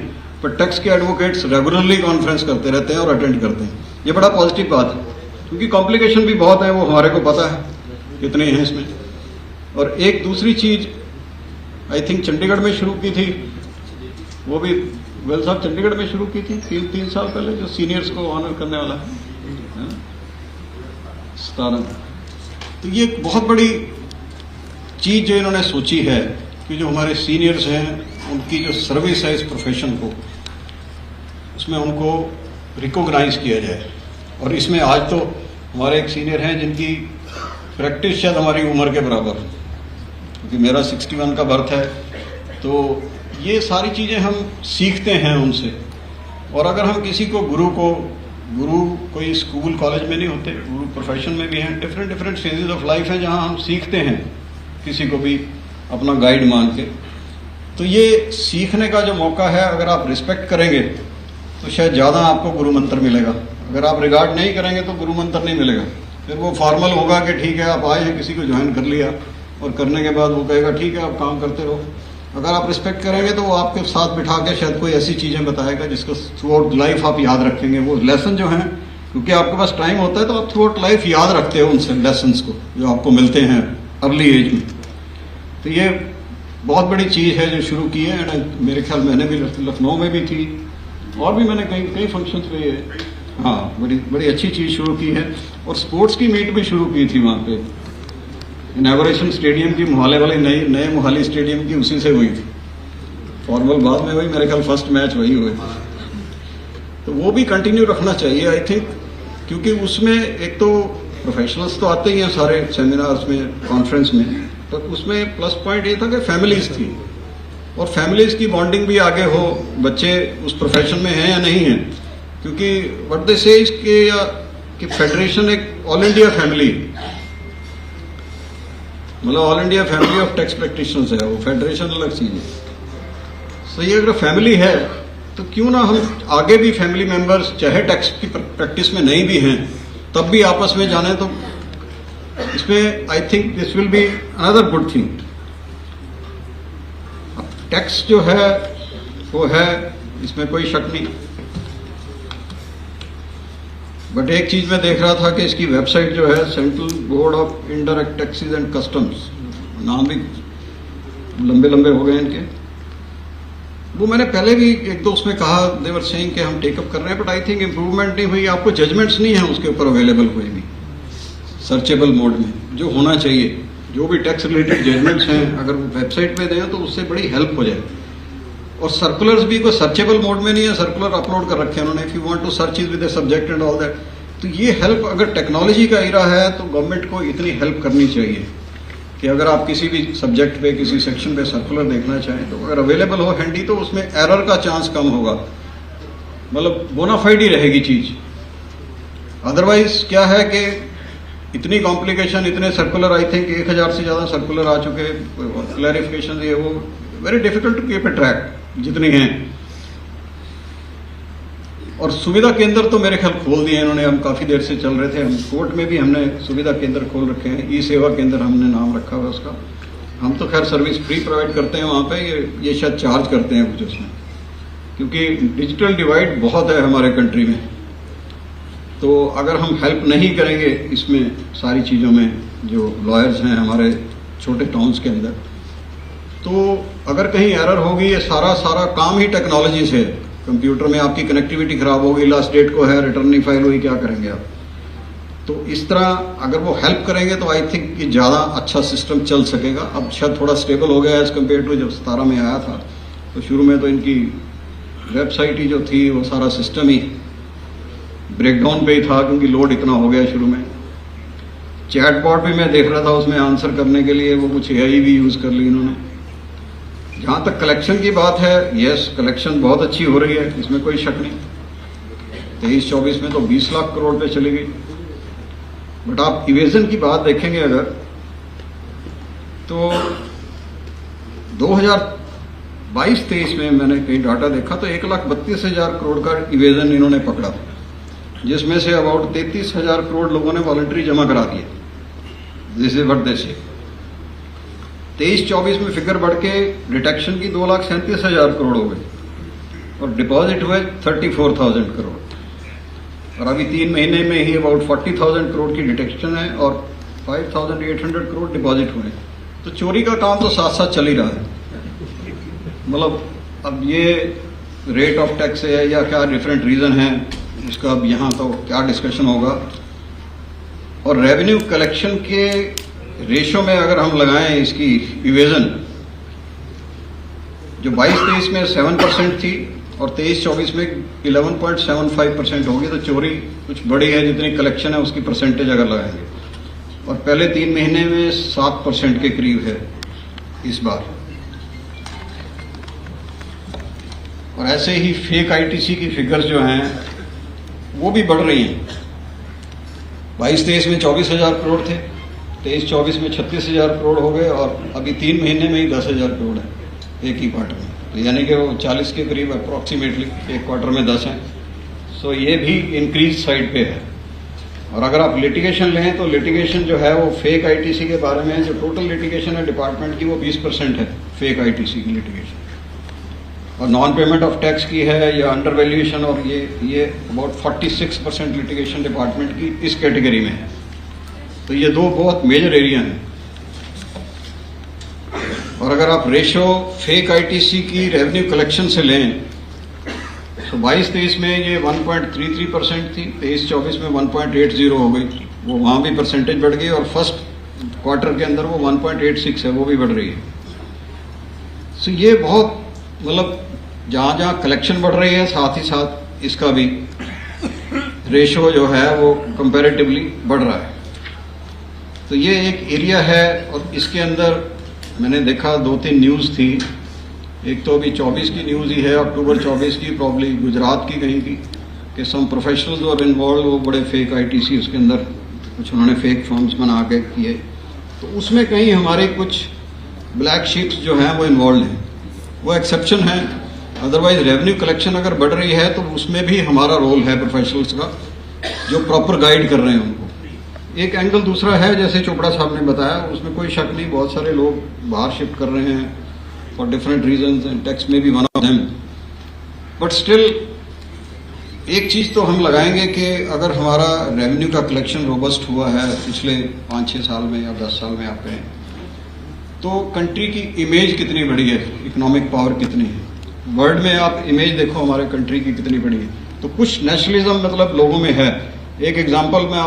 पर टैक्स के एडवोकेट्स रेगुलरली कॉन्फ्रेंस करते रहते हैं और अटेंड करते हैं। ये बड़ा पॉजिटिव बात है, क्योंकि कॉम्प्लिकेशन भी बहुत है, वो हमारे को पता है कितने हैं इसमें। और एक दूसरी चीज आई थिंक चंडीगढ़ में शुरू की थी, वो भी गोयल साहब चंडीगढ़ में शुरू की थी 3 साल पहले, जो सीनियर्स को ऑनर करने वाला है 17। तो ये एक बहुत बड़ी चीज जो इन्होंने सोची है कि जो हमारे सीनियर्स हैं उनकी जो सर्विस है इस प्रोफेशन को, उसमें उनको रिकॉग्नाइज किया जाए। और इसमें आज तो हमारे एक सीनियर हैं जिनकी प्रैक्टिस शायद हमारी उम्र के बराबर, क्योंकि मेरा 61 का बर्थ है। तो ये सारी चीज़ें हम सीखते हैं उनसे। और अगर हम किसी को गुरु कोई स्कूल कॉलेज में नहीं होते, गुरु प्रोफेशन में भी हैं। डिफरेंट फेजेस ऑफ लाइफ हैं जहाँ हम सीखते हैं किसी को भी अपना गाइड मान के। तो ये सीखने का जो मौका है, अगर आप रिस्पेक्ट करेंगे तो शायद ज़्यादा आपको गुरु मंत्र मिलेगा। अगर आप रिगार्ड नहीं करेंगे तो गुरु मंत्र नहीं मिलेगा। फिर वो फॉर्मल होगा कि ठीक है आप आए हैं, किसी को ज्वाइन कर लिया, और करने के बाद वो कहेगा ठीक है आप काम करते रहो। अगर आप रिस्पेक्ट करेंगे तो वो आपके साथ बिठा के शायद कोई ऐसी चीज़ें बताएगा जिसको थ्रू आउट लाइफ आप याद रखेंगे। वो लेसन जो हैं, क्योंकि आपके पास टाइम होता है तो आप थ्रू आउट लाइफ याद रखते हो उनसे लेसन्स को जो आपको मिलते हैं अर्ली एज में। तो ये बहुत बड़ी चीज़ है जो शुरू की है। एंड मेरे ख्याल मैंने भी लखनऊ में भी थी और भी मैंने कई फंक्शंस पे हाँ बड़ी अच्छी चीज़ शुरू की है। और स्पोर्ट्स की मीट भी शुरू की थी वहाँ पे। इनॉग्रेशन स्टेडियम की मोहाली वाले नए मोहाली स्टेडियम की उसी से हुई थी। फॉर्मल बाद में हुई, मेरे ख्याल फर्स्ट मैच वही हुए। तो वो भी कंटिन्यू रखना चाहिए आई थिंक, क्योंकि उसमें एक तो प्रोफेशनल्स तो आते ही हैं सारे सेमिनार्स में, कॉन्फ्रेंस में। तो उसमें प्लस पॉइंट ये था कि फैमिलीज थी, और फैमिलीज की बॉन्डिंग भी आगे हो। बच्चे उस प्रोफेशन में हैं या नहीं हैं, क्योंकि व्हाट दे से कि फेडरेशन एक ऑल इंडिया फैमिली, मतलब all India family of tax practitioners है, वो फेडरेशन अलग चीज है। सही अगर फैमिली है तो क्यों ना हम आगे भी फैमिली मेंबर्स चाहे टैक्स की प्रैक्टिस में नहीं भी हैं तब भी आपस में जाने। तो इसमें I think this will be another good thing. Tax जो है वो है, इसमें कोई शक नहीं। बट एक चीज मैं देख रहा था कि इसकी वेबसाइट जो है central board of indirect taxes and customs, नाम भी लंबे हो गए इनके। वो मैंने पहले भी एक दो उसमें कहा, देवर सेइंग कि हम टेकअप कर रहे हैं, बट आई थिंक इंप्रूवमेंट नहीं हुई। आपको जजमेंट्स नहीं है उसके ऊपर अवेलेबल हुए भी सर्चेबल मोड में, जो होना चाहिए। जो भी टैक्स रिलेटेड जजमेंट्स हैं अगर वो वेबसाइट पे दें तो उससे बड़ी हेल्प हो जाए। और सर्कुलर्स भी कोई सर्चेबल मोड में नहीं है, सर्कुलर अपलोड कर रखे हैं उन्होंने, if you want to search is with the subject and all that. तो ये हेल्प, अगर टेक्नोलॉजी का एरा है तो गवर्नमेंट को इतनी हेल्प करनी चाहिए कि अगर आप किसी भी सब्जेक्ट पे, किसी सेक्शन पे सर्कुलर देखना चाहें तो अगर अवेलेबल हो हैंडी, तो उसमें एरर का चांस कम होगा, मतलब बोनाफाइड ही रहेगी चीज। अदरवाइज क्या है कि इतनी कॉम्प्लिकेशन, इतने सर्कुलर, आई थिंक 1000 से ज्यादा सर्कुलर आ चुके, क्लैरिफिकेशन ये वो, very difficult to keep a track जितनी हैं। और सुविधा केंद्र तो मेरे ख्याल खोल दिए इन्होंने, हम काफी देर से चल रहे थे। हम कोर्ट में भी हमने सुविधा केंद्र खोल रखे हैं, ई सेवा केंद्र हमने नाम रखा हुआ उसका। हम तो खैर सर्विस फ्री प्रोवाइड करते हैं वहाँ पे, ये शायद चार्ज करते हैं कुछ उसमें, क्योंकि डिजिटल डिवाइड बहुत है हमारे कंट्री में। तो अगर हम हेल्प नहीं करेंगे इसमें सारी चीज़ों में, जो लॉयर्स हैं हमारे छोटे टाउन्स के अंदर, तो अगर कहीं एरर होगी, ये सारा काम ही टेक्नोलॉजी से। कंप्यूटर में आपकी कनेक्टिविटी खराब होगी, लास्ट डेट को है, रिटर्न नहीं फाइल हुई, क्या करेंगे आप? तो इस तरह अगर वो हेल्प करेंगे तो आई थिंक कि ज़्यादा अच्छा सिस्टम चल सकेगा। अब शायद थोड़ा स्टेबल हो गया एज कम्पेयर टू जब 17 में आया था। तो शुरू में तो इनकी वेबसाइट ही जो थी वो सारा सिस्टम ही ब्रेकडाउन पे ही था, क्योंकि लोड इतना हो गया शुरू में। चैटबॉट भी मैं देख रहा था, उसमें आंसर करने के लिए वो कुछ AI भी यूज़ कर ली इन्होंने। जहाँ तक कलेक्शन की बात है, यस कलेक्शन बहुत अच्छी हो रही है, इसमें कोई शक नहीं। 23-24 में तो 20 लाख करोड़ पे चली गई। बट आप इवेजन की बात देखेंगे अगर, तो 2022-23 में मैंने कहीं डाटा देखा तो 1,32,000 करोड़ का इवेजन इन्होंने पकड़ा था, जिसमें से अबाउट 33,000 करोड़ लोगों ने वॉलंटरी जमा करा दिए। दिस इज व्हाट दे से। 23-24 में फिगर बढ़ के डिटेक्शन की 2,37,000 करोड़ हो गई और डिपॉजिट हुए 34,000 करोड़। और अभी 3 महीने में ही अबाउट 40,000 करोड़ की डिटेक्शन है और 5,800 करोड़ डिपॉजिट हुए। तो चोरी का काम तो साथ साथ चल ही रहा है। मतलब अब ये रेट ऑफ टैक्स है या क्या डिफरेंट रीज़न है, उसका अब यहाँ तो क्या डिस्कशन होगा। और रेवेन्यू कलेक्शन के रेशो में अगर हम लगाएं इसकी इवेजन, जो 22-23 में 7% थी और 23-24 में 11.75% होगी, तो चोरी कुछ बड़ी है जितनी कलेक्शन है उसकी परसेंटेज अगर लगाएंगे। और पहले 3 महीने में 7% के करीब है इस बार। और ऐसे ही फेक आईटीसी की फिगर्स जो हैं वो भी बढ़ रही हैं। 22-23 में 24,000 करोड़ थे, 23-24 में 36,000 करोड़ हो गए और अभी 3 महीने में ही 10,000 करोड़ है एक ही क्वार्टर में। तो यानी कि वो 40 के करीब अप्रॉक्सीमेटली एक क्वार्टर में 10 हैं। सो ये भी इंक्रीज साइड पे है। और अगर आप लिटिगेशन लें तो लिटिगेशन जो है वो फेक आईटीसी के बारे में, जो टोटल लिटिगेशन है डिपार्टमेंट की, वो 20% है फेक आईटीसी की लिटिगेशन। और नॉन पेमेंट ऑफ टैक्स की है या अंडर वैल्यूएशन, और ये अबाउट 46% लिटिगेशन डिपार्टमेंट की इस कैटेगरी में है। तो ये 2 बहुत मेजर एरिया हैं। और अगर आप रेशो फेक आईटीसी की रेवेन्यू कलेक्शन से लें तो 22-23 में ये 1.33% थी, 23-24 में 1.80 हो गई, वो वहाँ भी परसेंटेज बढ़ गई। और फर्स्ट क्वार्टर के अंदर वो 1.86 है, वो भी बढ़ रही है। सो ये बहुत मतलब जहाँ जहाँ कलेक्शन बढ़ रही है साथ ही साथ इसका भी रेशो जो है वो कंपैरेटिवली बढ़ रहा है। तो ये एक एरिया है। और इसके अंदर मैंने देखा 2-3 न्यूज़ थी। एक तो अभी 24 की न्यूज़ ही है, अक्टूबर 24 की, प्रॉब्ली गुजरात की कहीं की, कि सम प्रोफेशनल्स वर इन्वॉल्व, वो बड़े फेक आईटीसी उसके अंदर कुछ उन्होंने फेक फॉर्म्स बना के किए। तो उसमें कहीं हमारे कुछ ब्लैक शीप्स जो हैं वो इन्वॉल्व हैं, वो एक्सेप्शन है। अदरवाइज रेवेन्यू कलेक्शन अगर बढ़ रही है तो उसमें भी हमारा रोल है प्रोफेशनल्स का, जो प्रॉपर गाइड कर रहे हैं उनको। एक एंगल दूसरा है, जैसे चोपड़ा साहब ने बताया, उसमें कोई शक नहीं, बहुत सारे लोग बाहर शिफ्ट कर रहे हैं for different reasons and tax में भी one of them. But still एक चीज़ तो हम लगाएंगे कि अगर हमारा रेवेन्यू का कलेक्शन रोबस्ट हुआ है पिछले 5-6 साल में या 10 साल में आप कहें, तो कंट्री की इमेज कितनी बड़ी है, इकोनॉमिक पावर कितनी है। वर्ल्ड में आप इमेज देखो हमारे कंट्री की कितनी बड़ी है। तो कुछ नेशनलिज्म मतलब लोगों में है। एक एग्जांपल मैं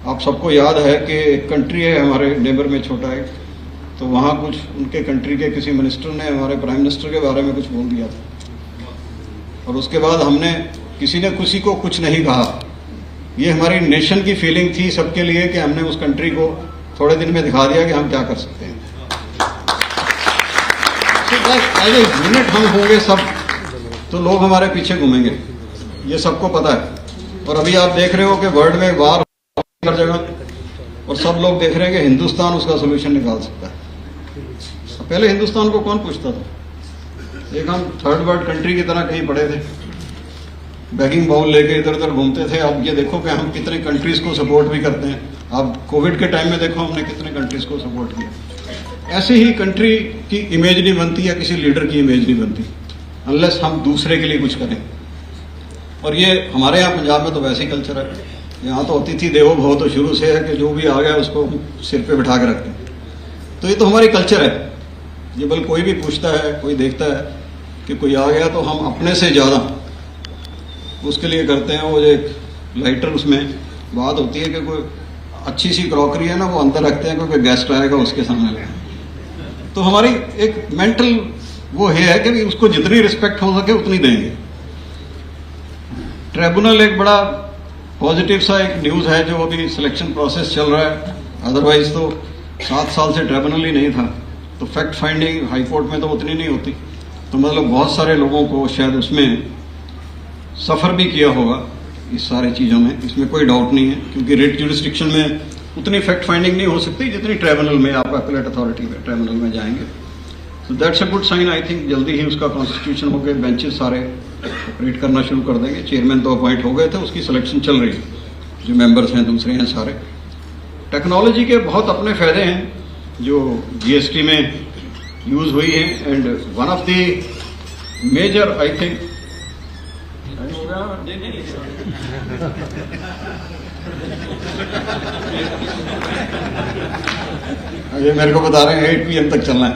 आप सबको याद है कि एक कंट्री है हमारे नेबर में छोटा है, तो वहाँ कुछ उनके कंट्री के किसी मिनिस्टर ने हमारे प्राइम मिनिस्टर के बारे में कुछ बोल दिया था, और उसके बाद किसी ने को कुछ नहीं कहा। ये हमारी नेशन की फीलिंग थी सबके लिए कि हमने उस कंट्री को थोड़े दिन में दिखा दिया कि हम क्या कर सकते हैं। एज ए यूनिट हम होंगे सब, तो लोग हमारे पीछे घूमेंगे, ये सबको पता है। और अभी आप देख रहे हो कि वर्ल्ड में वार हर जगह, और सब लोग देख रहे हैं कि हिंदुस्तान उसका सोल्यूशन निकाल सकता है। पहले हिंदुस्तान को कौन पूछता था? एक हम थर्ड वर्ल्ड कंट्री की तरह कहीं पड़े थे, बैगिंग बाउल लेके इधर उधर घूमते थे। अब ये देखो कि हम कितने कंट्रीज को सपोर्ट भी करते हैं। अब कोविड के टाइम में देखो हमने कितने कंट्रीज को सपोर्ट किया। ऐसे ही कंट्री की इमेज नहीं बनती या किसी लीडर की इमेज नहीं बनती अनलेस हम दूसरे के लिए कुछ करें। और ये हमारे यहाँ पंजाब में तो वैसे ही कल्चर है, यहाँ तो अतिथि देवो भव तो शुरू से है कि जो भी आ गया उसको सिर पे बिठा के रखते हैं। तो ये तो हमारी कल्चर है। ये बल कोई भी पूछता है, कोई देखता है कि कोई आ गया, तो हम अपने से ज़्यादा उसके लिए करते हैं। वो एक लाइटर, उसमें बात होती है कि कोई अच्छी सी क्रॉकरी है ना, वो अंदर रखते हैं क्योंकि गेस्ट आएगा उसके सामने। तो हमारी एक मेंटल वो है कि उसको जितनी रिस्पेक्ट हो सके उतनी देंगे। ट्रिब्यूनल एक बड़ा पॉजिटिव सा एक न्यूज़ है, जो अभी सिलेक्शन प्रोसेस चल रहा है। अदरवाइज तो 7 साल से ट्रिब्यूनल ही नहीं था, तो फैक्ट फाइंडिंग हाई कोर्ट में तो उतनी नहीं होती। तो मतलब बहुत सारे लोगों को शायद उसमें सफ़र भी किया होगा इस सारी चीज़ों में, इसमें कोई डाउट नहीं है, क्योंकि रिट जुरिस्डिक्शन में उतनी फैक्ट फाइंडिंग नहीं हो सकती जितनी ट्रिब्यूनल में, आप अपीलेट अथॉरिटी में ट्रिब्यूनल में जाएंगे। So that's a good sign. I think जल्दी ही उसका कॉन्स्टिट्यूशन हो गए, बेंचेस सारे ऑपरेट करना शुरू कर देंगे। चेयरमैन तो अपॉइंट हो गए थे, उसकी सिलेक्शन चल रही है, जो मेंबर्स हैं दूसरे हैं सारे। टेक्नोलॉजी के बहुत अपने फ़ायदे हैं जो जीएसटी में यूज़ हुई है, and one of the major I think ये मेरे को बता रहे हैं 8 PM तक चलना है।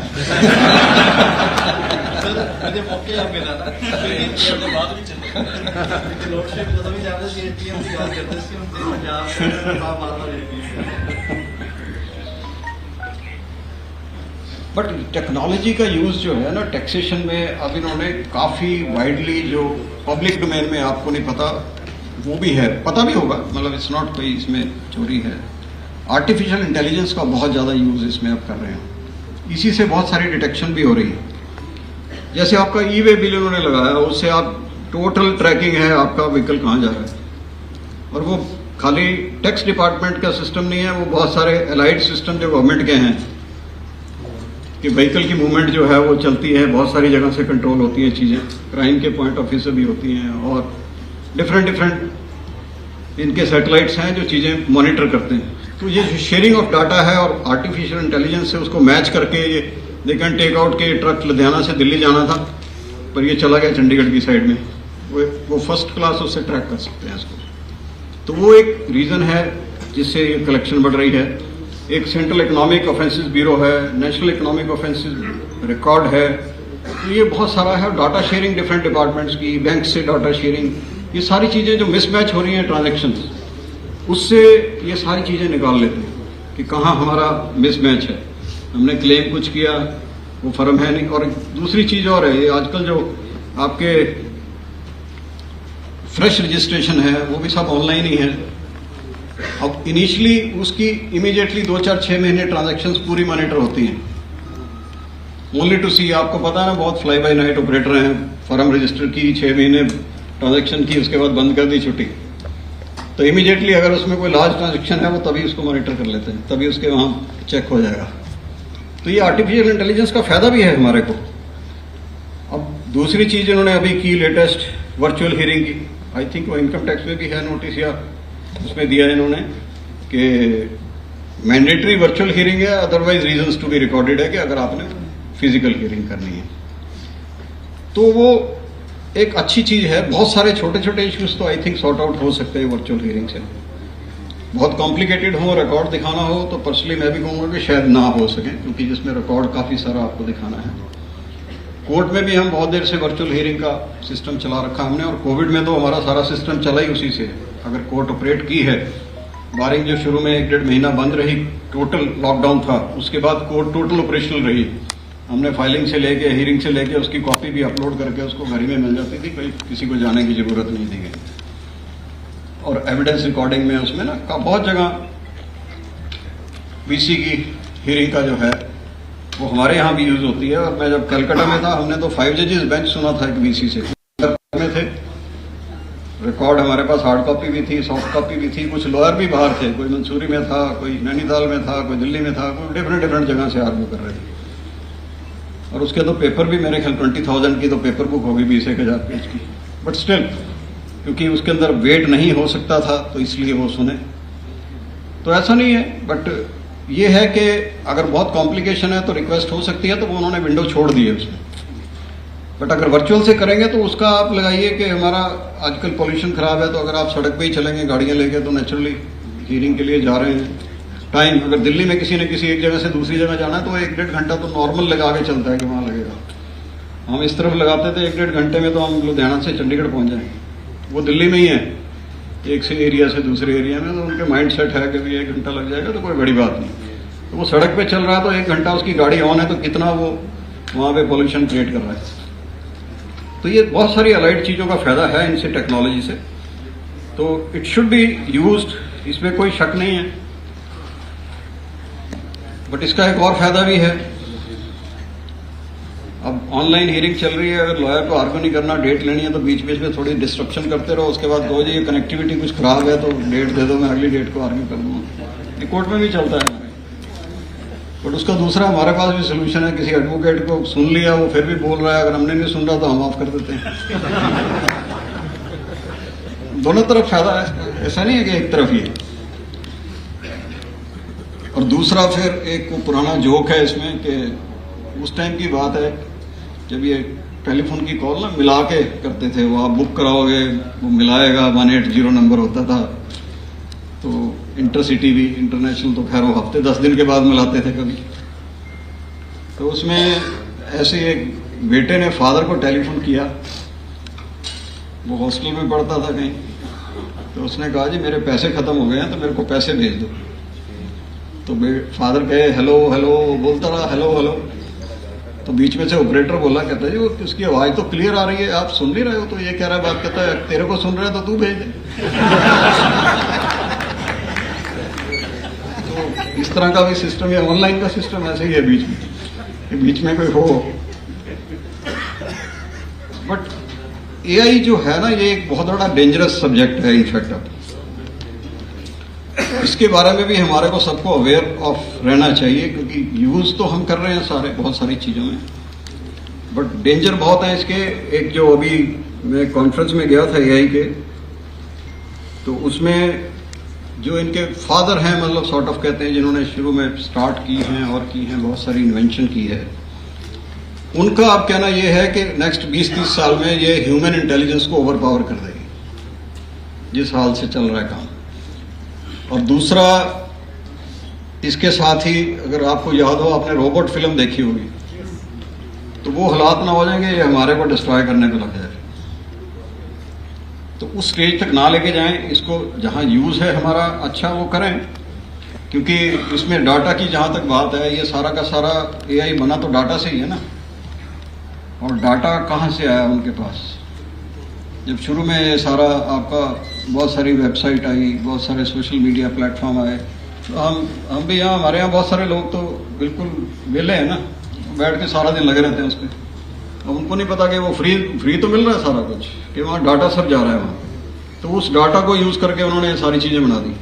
ਦੇ ਮੌਕੇ ਆ ਮਿਲਾ ਨਾ ATM ਦੇ ਬਾਅਦ ਵੀ ਚੱਲੇ ਲੋਕ ਸ਼ੇਪ ਜਦੋਂ ਵੀ ਜਾਂਦੇ ਸੀ ATM ਦੀ ਗੱਲ ਕਰਦੇ ਸੀ ਹੁਣ ਤੇ ਪੰਜਾਬ ਦਾ ਮਾਰਦਾ ATM।
बट टेक्नोलॉजी का यूज़ जो है ना टैक्सेशन में अब इन्होंने काफ़ी वाइडली जो पब्लिक डोमेन में आपको नहीं पता वो भी है, पता भी होगा, मतलब इट्स नॉट कोई इसमें चोरी है। आर्टिफिशियल इंटेलिजेंस का बहुत ज़्यादा यूज़ इसमें आप कर रहे हैं, इसी से बहुत सारी डिटेक्शन भी हो रही है। जैसे आपका ई वे बिल उन्होंने लगाया, उससे आप टोटल ट्रैकिंग है आपका व्हीकल कहाँ जा रहा है। और वो खाली टैक्स डिपार्टमेंट का सिस्टम नहीं है, वो बहुत सारे एलाइड सिस्टम जो गवर्नमेंट के हैं कि व्हीकल की मूवमेंट जो है वो चलती है, बहुत सारी जगह से कंट्रोल होती हैं चीज़ें, क्राइम के पॉइंट ऑफ व्यू से भी होती हैं, और डिफरेंट इनके सैटेलाइट्स हैं जो चीज़ें मॉनिटर करते हैं। तो ये शेयरिंग ऑफ डाटा है और आर्टिफिशियल इंटेलिजेंस से उसको मैच करके ये दे कैन टेक आउट के ट्रक लुधियाना से दिल्ली जाना था पर ये चला गया चंडीगढ़ की साइड में, वो फर्स्ट क्लास उससे ट्रैक कर सकते हैं इसको। तो वो एक रीज़न है जिससे ये कलेक्शन बढ़ रही है। एक सेंट्रल इकोनॉमिक ऑफेंसेस ब्यूरो है, नेशनल इकोनॉमिक ऑफेंसेस रिकॉर्ड है, तो ये बहुत सारा है। डाटा शेयरिंग डिफरेंट डिपार्टमेंट्स की, बैंक से डाटा शेयरिंग, ये सारी चीज़ें जो मिसमैच हो रही हैं ट्रांजैक्शंस, उससे ये सारी चीज़ें निकाल लेते हैं कि कहाँ हमारा मिसमैच है, हमने क्लेम कुछ किया वो फर्म है नहीं। और दूसरी चीज़ और है, ये आजकल जो आपके फ्रेश रजिस्ट्रेशन है वो भी सब ऑनलाइन ही है। अब इनिशियली उसकी इमीडिएटली 2-4-6 महीने ट्रांजैक्शंस पूरी मॉनिटर होती हैं ओनली टू सी। आपको पता है ना, बहुत फ्लाई बाय नाइट ऑपरेटर हैं, फर्म रजिस्टर की 6 महीने ट्रांजैक्शन की, उसके बाद बंद कर दी छुट्टी। तो इमीडिएटली अगर उसमें कोई लार्ज ट्रांजैक्शन है वो तभी उसको मॉनिटर कर लेते हैं, तभी उसके वहाँ चेक हो जाएगा। तो ये आर्टिफिशियल इंटेलिजेंस का फायदा भी है हमारे को। अब दूसरी चीज़ इन्होंने अभी की लेटेस्ट वर्चुअल हियरिंग की, आई थिंक वो इनकम टैक्स में भी है नोटिस या उसमें दिया है इन्होंने कि मैंडेटरी वर्चुअल हियरिंग है, otherwise reasons to be recorded है कि अगर आपने फिजिकल हियरिंग करनी है। तो वो एक अच्छी चीज़ है। बहुत सारे छोटे छोटे इश्यूज तो आई थिंक सॉर्ट आउट हो सकते हैं वर्चुअल हियरिंग से। बहुत कॉम्प्लिकेटेड हो, रिकॉर्ड दिखाना हो तो पर्सनली मैं भी कहूँगा कि शायद ना हो सके, क्योंकि जिसमें रिकॉर्ड काफ़ी सारा आपको दिखाना है। कोर्ट में भी हम बहुत देर से वर्चुअल हियरिंग का सिस्टम चला रखा हमने, और कोविड में तो हमारा सारा सिस्टम चला ही उसी से। अगर कोर्ट ऑपरेट की है, बारिंग जो शुरू में 1-1.5 महीना बंद रही, टोटल लॉकडाउन था, उसके बाद कोर्ट टोटल ऑपरेशनल रही। हमने फाइलिंग से लेके हियरिंग से लेके उसकी कॉपी भी अपलोड करके उसको घर ही में मिल जाती थी, कोई किसी को जाने की जरूरत नहीं थी। और एविडेंस रिकॉर्डिंग में उसमें ना बहुत जगह वीसी की हियरिंग का जो है वो हमारे यहाँ भी यूज होती है। और मैं जब कलकत्ता में था, हमने तो 5 जजेस बेंच सुना था एक वीसी से में थे। रिकॉर्ड हमारे पास हार्ड कॉपी भी थी, सॉफ्ट कॉपी भी थी। कुछ लॉयर भी बाहर थे, कोई मंसूरी में था, कोई नैनीताल में था, कोई दिल्ली में था, कोई डिफरेंट जगह से आर्ग्यू कर रहे थे। और उसके तो पेपर भी मेरे ख्याल 20,000 की तो पेपर बुक होगी 20,000 पेज की। बट स्टिल, क्योंकि उसके अंदर वेट नहीं हो सकता था तो इसलिए वो सुने। तो ऐसा नहीं है, बट ये है कि अगर बहुत कॉम्प्लिकेशन है तो रिक्वेस्ट हो सकती है, तो वो उन्होंने विंडो छोड़ दी है उसमें। बट अगर वर्चुअल से करेंगे तो उसका आप लगाइए कि हमारा आजकल पॉल्यूशन खराब है, तो अगर आप सड़क पे ही चलेंगे गाड़ियां लेके तो नेचुरली हियरिंग के लिए जा रहे हैं। टाइम अगर दिल्ली में किसी ने किसी एक जगह से दूसरी जगह जाना है तो 1-1.5 घंटा तो नॉर्मल लगा के चलता है कि वहाँ लगेगा। हम इस तरफ लगाते थे 1-1.5 घंटे में तो हम लुधियाना से चंडीगढ़ पहुँच जाएंगे। वो दिल्ली में ही है, एक से एरिया से दूसरे एरिया में, तो उनके माइंड सेट है कि 1 घंटा लग जाएगा तो कोई बड़ी बात नहीं। तो वो सड़क पे चल रहा है तो 1 घंटा उसकी गाड़ी ऑन है तो कितना वो वहाँ पे पॉल्यूशन क्रिएट कर रहा है। तो ये बहुत सारी अलाइड चीज़ों का फायदा है इनसे, टेक्नोलॉजी से। तो इट शुड बी यूज्ड, इसमें कोई शक नहीं है। बट इसका एक और फायदा भी है, अब ऑनलाइन हियरिंग चल रही है, अगर लॉयर को आर्ग्यू नहीं करना, डेट लेनी है तो बीच बीच में थोड़ी डिस्ट्रप्शन करते रहो। उसके बाद दो जी ये कनेक्टिविटी कुछ खराब है तो डेट दे दो, मैं अगली डेट को आर्ग्यू कर दूँगा। ये कोर्ट में भी चलता है हमारे। बट उसका दूसरा हमारे पास भी सोल्यूशन है, किसी एडवोकेट को सुन लिया वो फिर भी बोल रहा है, अगर हमने नहीं सुन रहा तो हम माफ कर देते हैं। दोनों तरफ फायदा है, ऐसा नहीं है कि एक तरफ ही है। और दूसरा फिर एक पुराना जोक है इसमें कि उस टाइम की बात है जब ये टेलीफोन की कॉल ना मिला के करते थे, वो आप बुक कराओगे वो मिलाएगा, 180 नंबर होता था। तो इंटरसिटी भी, इंटरनेशनल तो खैर वो हफ्ते 10 दिन के बाद मिलाते थे कभी। तो उसमें ऐसे एक बेटे ने फादर को टेलीफोन किया, वो हॉस्टल में पढ़ता था कहीं, तो उसने कहा जी मेरे पैसे ख़त्म हो गए हैं तो मेरे को पैसे भेज दो। तो फादर कहे हेलो हेलो, बोलता रहा हेलो हेलो, तो बीच में से ऑपरेटर बोला, कहता है जी वो उसकी आवाज़ तो क्लियर आ रही है, आप सुन नहीं रहे हो? तो ये कह रहा है बात, कहता है तेरे को सुन रहा है तो तू भेज दे। तो इस तरह का भी सिस्टम है, ऑनलाइन का सिस्टम ऐसे ही है बीच में कोई हो। बट एआई जो है ना, ये एक बहुत बड़ा डेंजरस सब्जेक्ट है इनफैक्ट। अब इसके बारे में भी हमारे को सबको अवेयर ऑफ रहना चाहिए, क्योंकि यूज तो हम कर रहे हैं सारे बहुत सारी चीज़ों में, बट डेंजर बहुत है इसके। एक जो अभी मैं कॉन्फ्रेंस में गया था एआई के, तो उसमें जो इनके फादर हैं, मतलब सॉर्ट ऑफ कहते हैं, जिन्होंने शुरू में स्टार्ट की हैं और की हैं, बहुत सारी इन्वेंशन की है, उनका अब कहना यह है कि नेक्स्ट 20-30 साल में ये ह्यूमन इंटेलिजेंस को ओवर पावर कर देगी, जिस हाल से चल रहा है काम। और दूसरा, इसके साथ ही अगर आपको याद हो, आपने रोबोट फिल्म देखी होगी, तो वो हालात ना हो जाएंगे ये हमारे को डिस्ट्रॉय करने को लग जाए। तो उस स्टेज तक ना लेके जाएं इसको, जहां यूज है हमारा अच्छा वो करें, क्योंकि इसमें डाटा की जहां तक बात है, ये सारा का सारा एआई बना तो डाटा से ही है ना। और डाटा कहाँ से आया उनके पास? जब शुरू में ये सारा आपका बहुत सारी वेबसाइट आई, बहुत सारे सोशल मीडिया प्लेटफॉर्म आए, तो हम भी यहाँ, हमारे यहाँ बहुत सारे लोग तो बिल्कुल वेले हैं ना, बैठ के सारा दिन लगे रहते हैं उस पर। अब उनको नहीं पता कि वो फ्री तो मिल रहा है सारा कुछ, कि वहाँ डाटा सब जा रहा है वहाँ। तो उस डाटा को यूज करके उन्होंने ये सारी चीजें बना दी।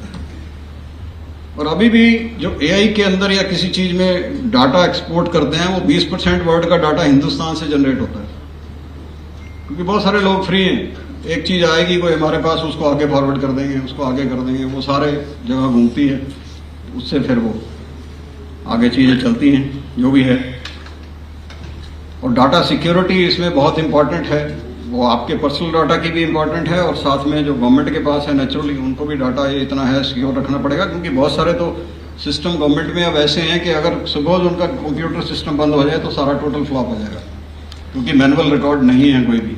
और अभी भी जो एआई के अंदर या किसी चीज में डाटा एक्सपोर्ट करते हैं, वो 20% वर्ल्ड का डाटा हिंदुस्तान से जनरेट होता है, क्योंकि बहुत सारे लोग फ्री हैं। एक चीज आएगी कोई हमारे पास, उसको आगे फॉरवर्ड कर देंगे, उसको आगे कर देंगे, वो सारे जगह घूमती है, उससे फिर वो आगे चीजें चलती हैं जो भी है। और डाटा सिक्योरिटी इसमें बहुत इंपॉर्टेंट है, वो आपके पर्सनल डाटा की भी इंपॉर्टेंट है, और साथ में जो गवर्नमेंट के पास है नेचुरली उनको भी डाटा ये इतना है सिक्योर रखना पड़ेगा, क्योंकि बहुत सारे तो सिस्टम गवर्नमेंट में अब ऐसे हैं कि अगर सपोज उनका कंप्यूटर सिस्टम बंद हो जाए तो सारा टोटल फ्लॉप हो जाएगा, क्योंकि मैनुअल रिकॉर्ड नहीं है कोई भी।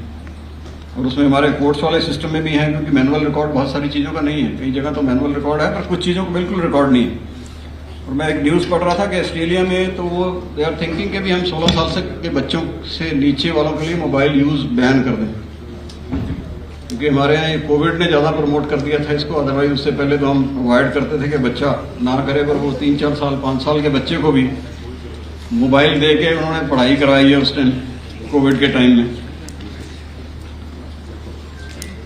और उसमें हमारे कोर्ट्स वाले सिस्टम में भी है, क्योंकि मैनुअल रिकॉर्ड बहुत सारी चीज़ों का नहीं है, कई जगह तो मैनुअल रिकॉर्ड है पर कुछ चीज़ों को बिल्कुल रिकॉर्ड नहीं है। और मैं एक न्यूज़ पढ़ रहा था कि ऑस्ट्रेलिया में तो वो दे आर थिंकिंग कि भी हम 16 साल से के बच्चों से नीचे वालों के लिए मोबाइल यूज़ बैन कर दें, क्योंकि हमारे यहाँ ये कोविड ने ज़्यादा प्रमोट कर दिया था इसको। अदरवाइज उससे पहले तो हम अवॉइड करते थे कि बच्चा ना करे, पर वो 3-4 साल 5 साल के बच्चे को भी मोबाइल दे के उन्होंने पढ़ाई कराई है उस टाइम कोविड के टाइम में।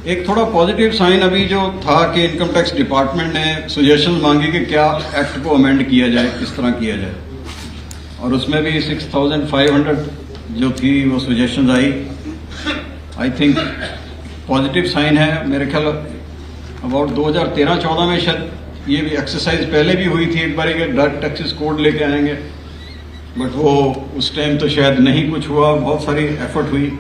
एक थोड़ा पॉजिटिव साइन अभी जो था कि इनकम टैक्स डिपार्टमेंट ने सजेशन मांगी कि क्या एक्ट को अमेंड किया जाए, किस तरह किया जाए, और उसमें भी 6500 जो थी वो सजेशन आई। आई थिंक पॉजिटिव साइन है। मेरे ख्याल अबाउट 2013-14 में शायद ये भी एक्सरसाइज पहले भी हुई थी एक बार कि डायरेक्ट टैक्सेस कोड लेके आएंगे, बट वो उस टाइम तो शायद नहीं कुछ हुआ, बहुत सारी एफर्ट हुई।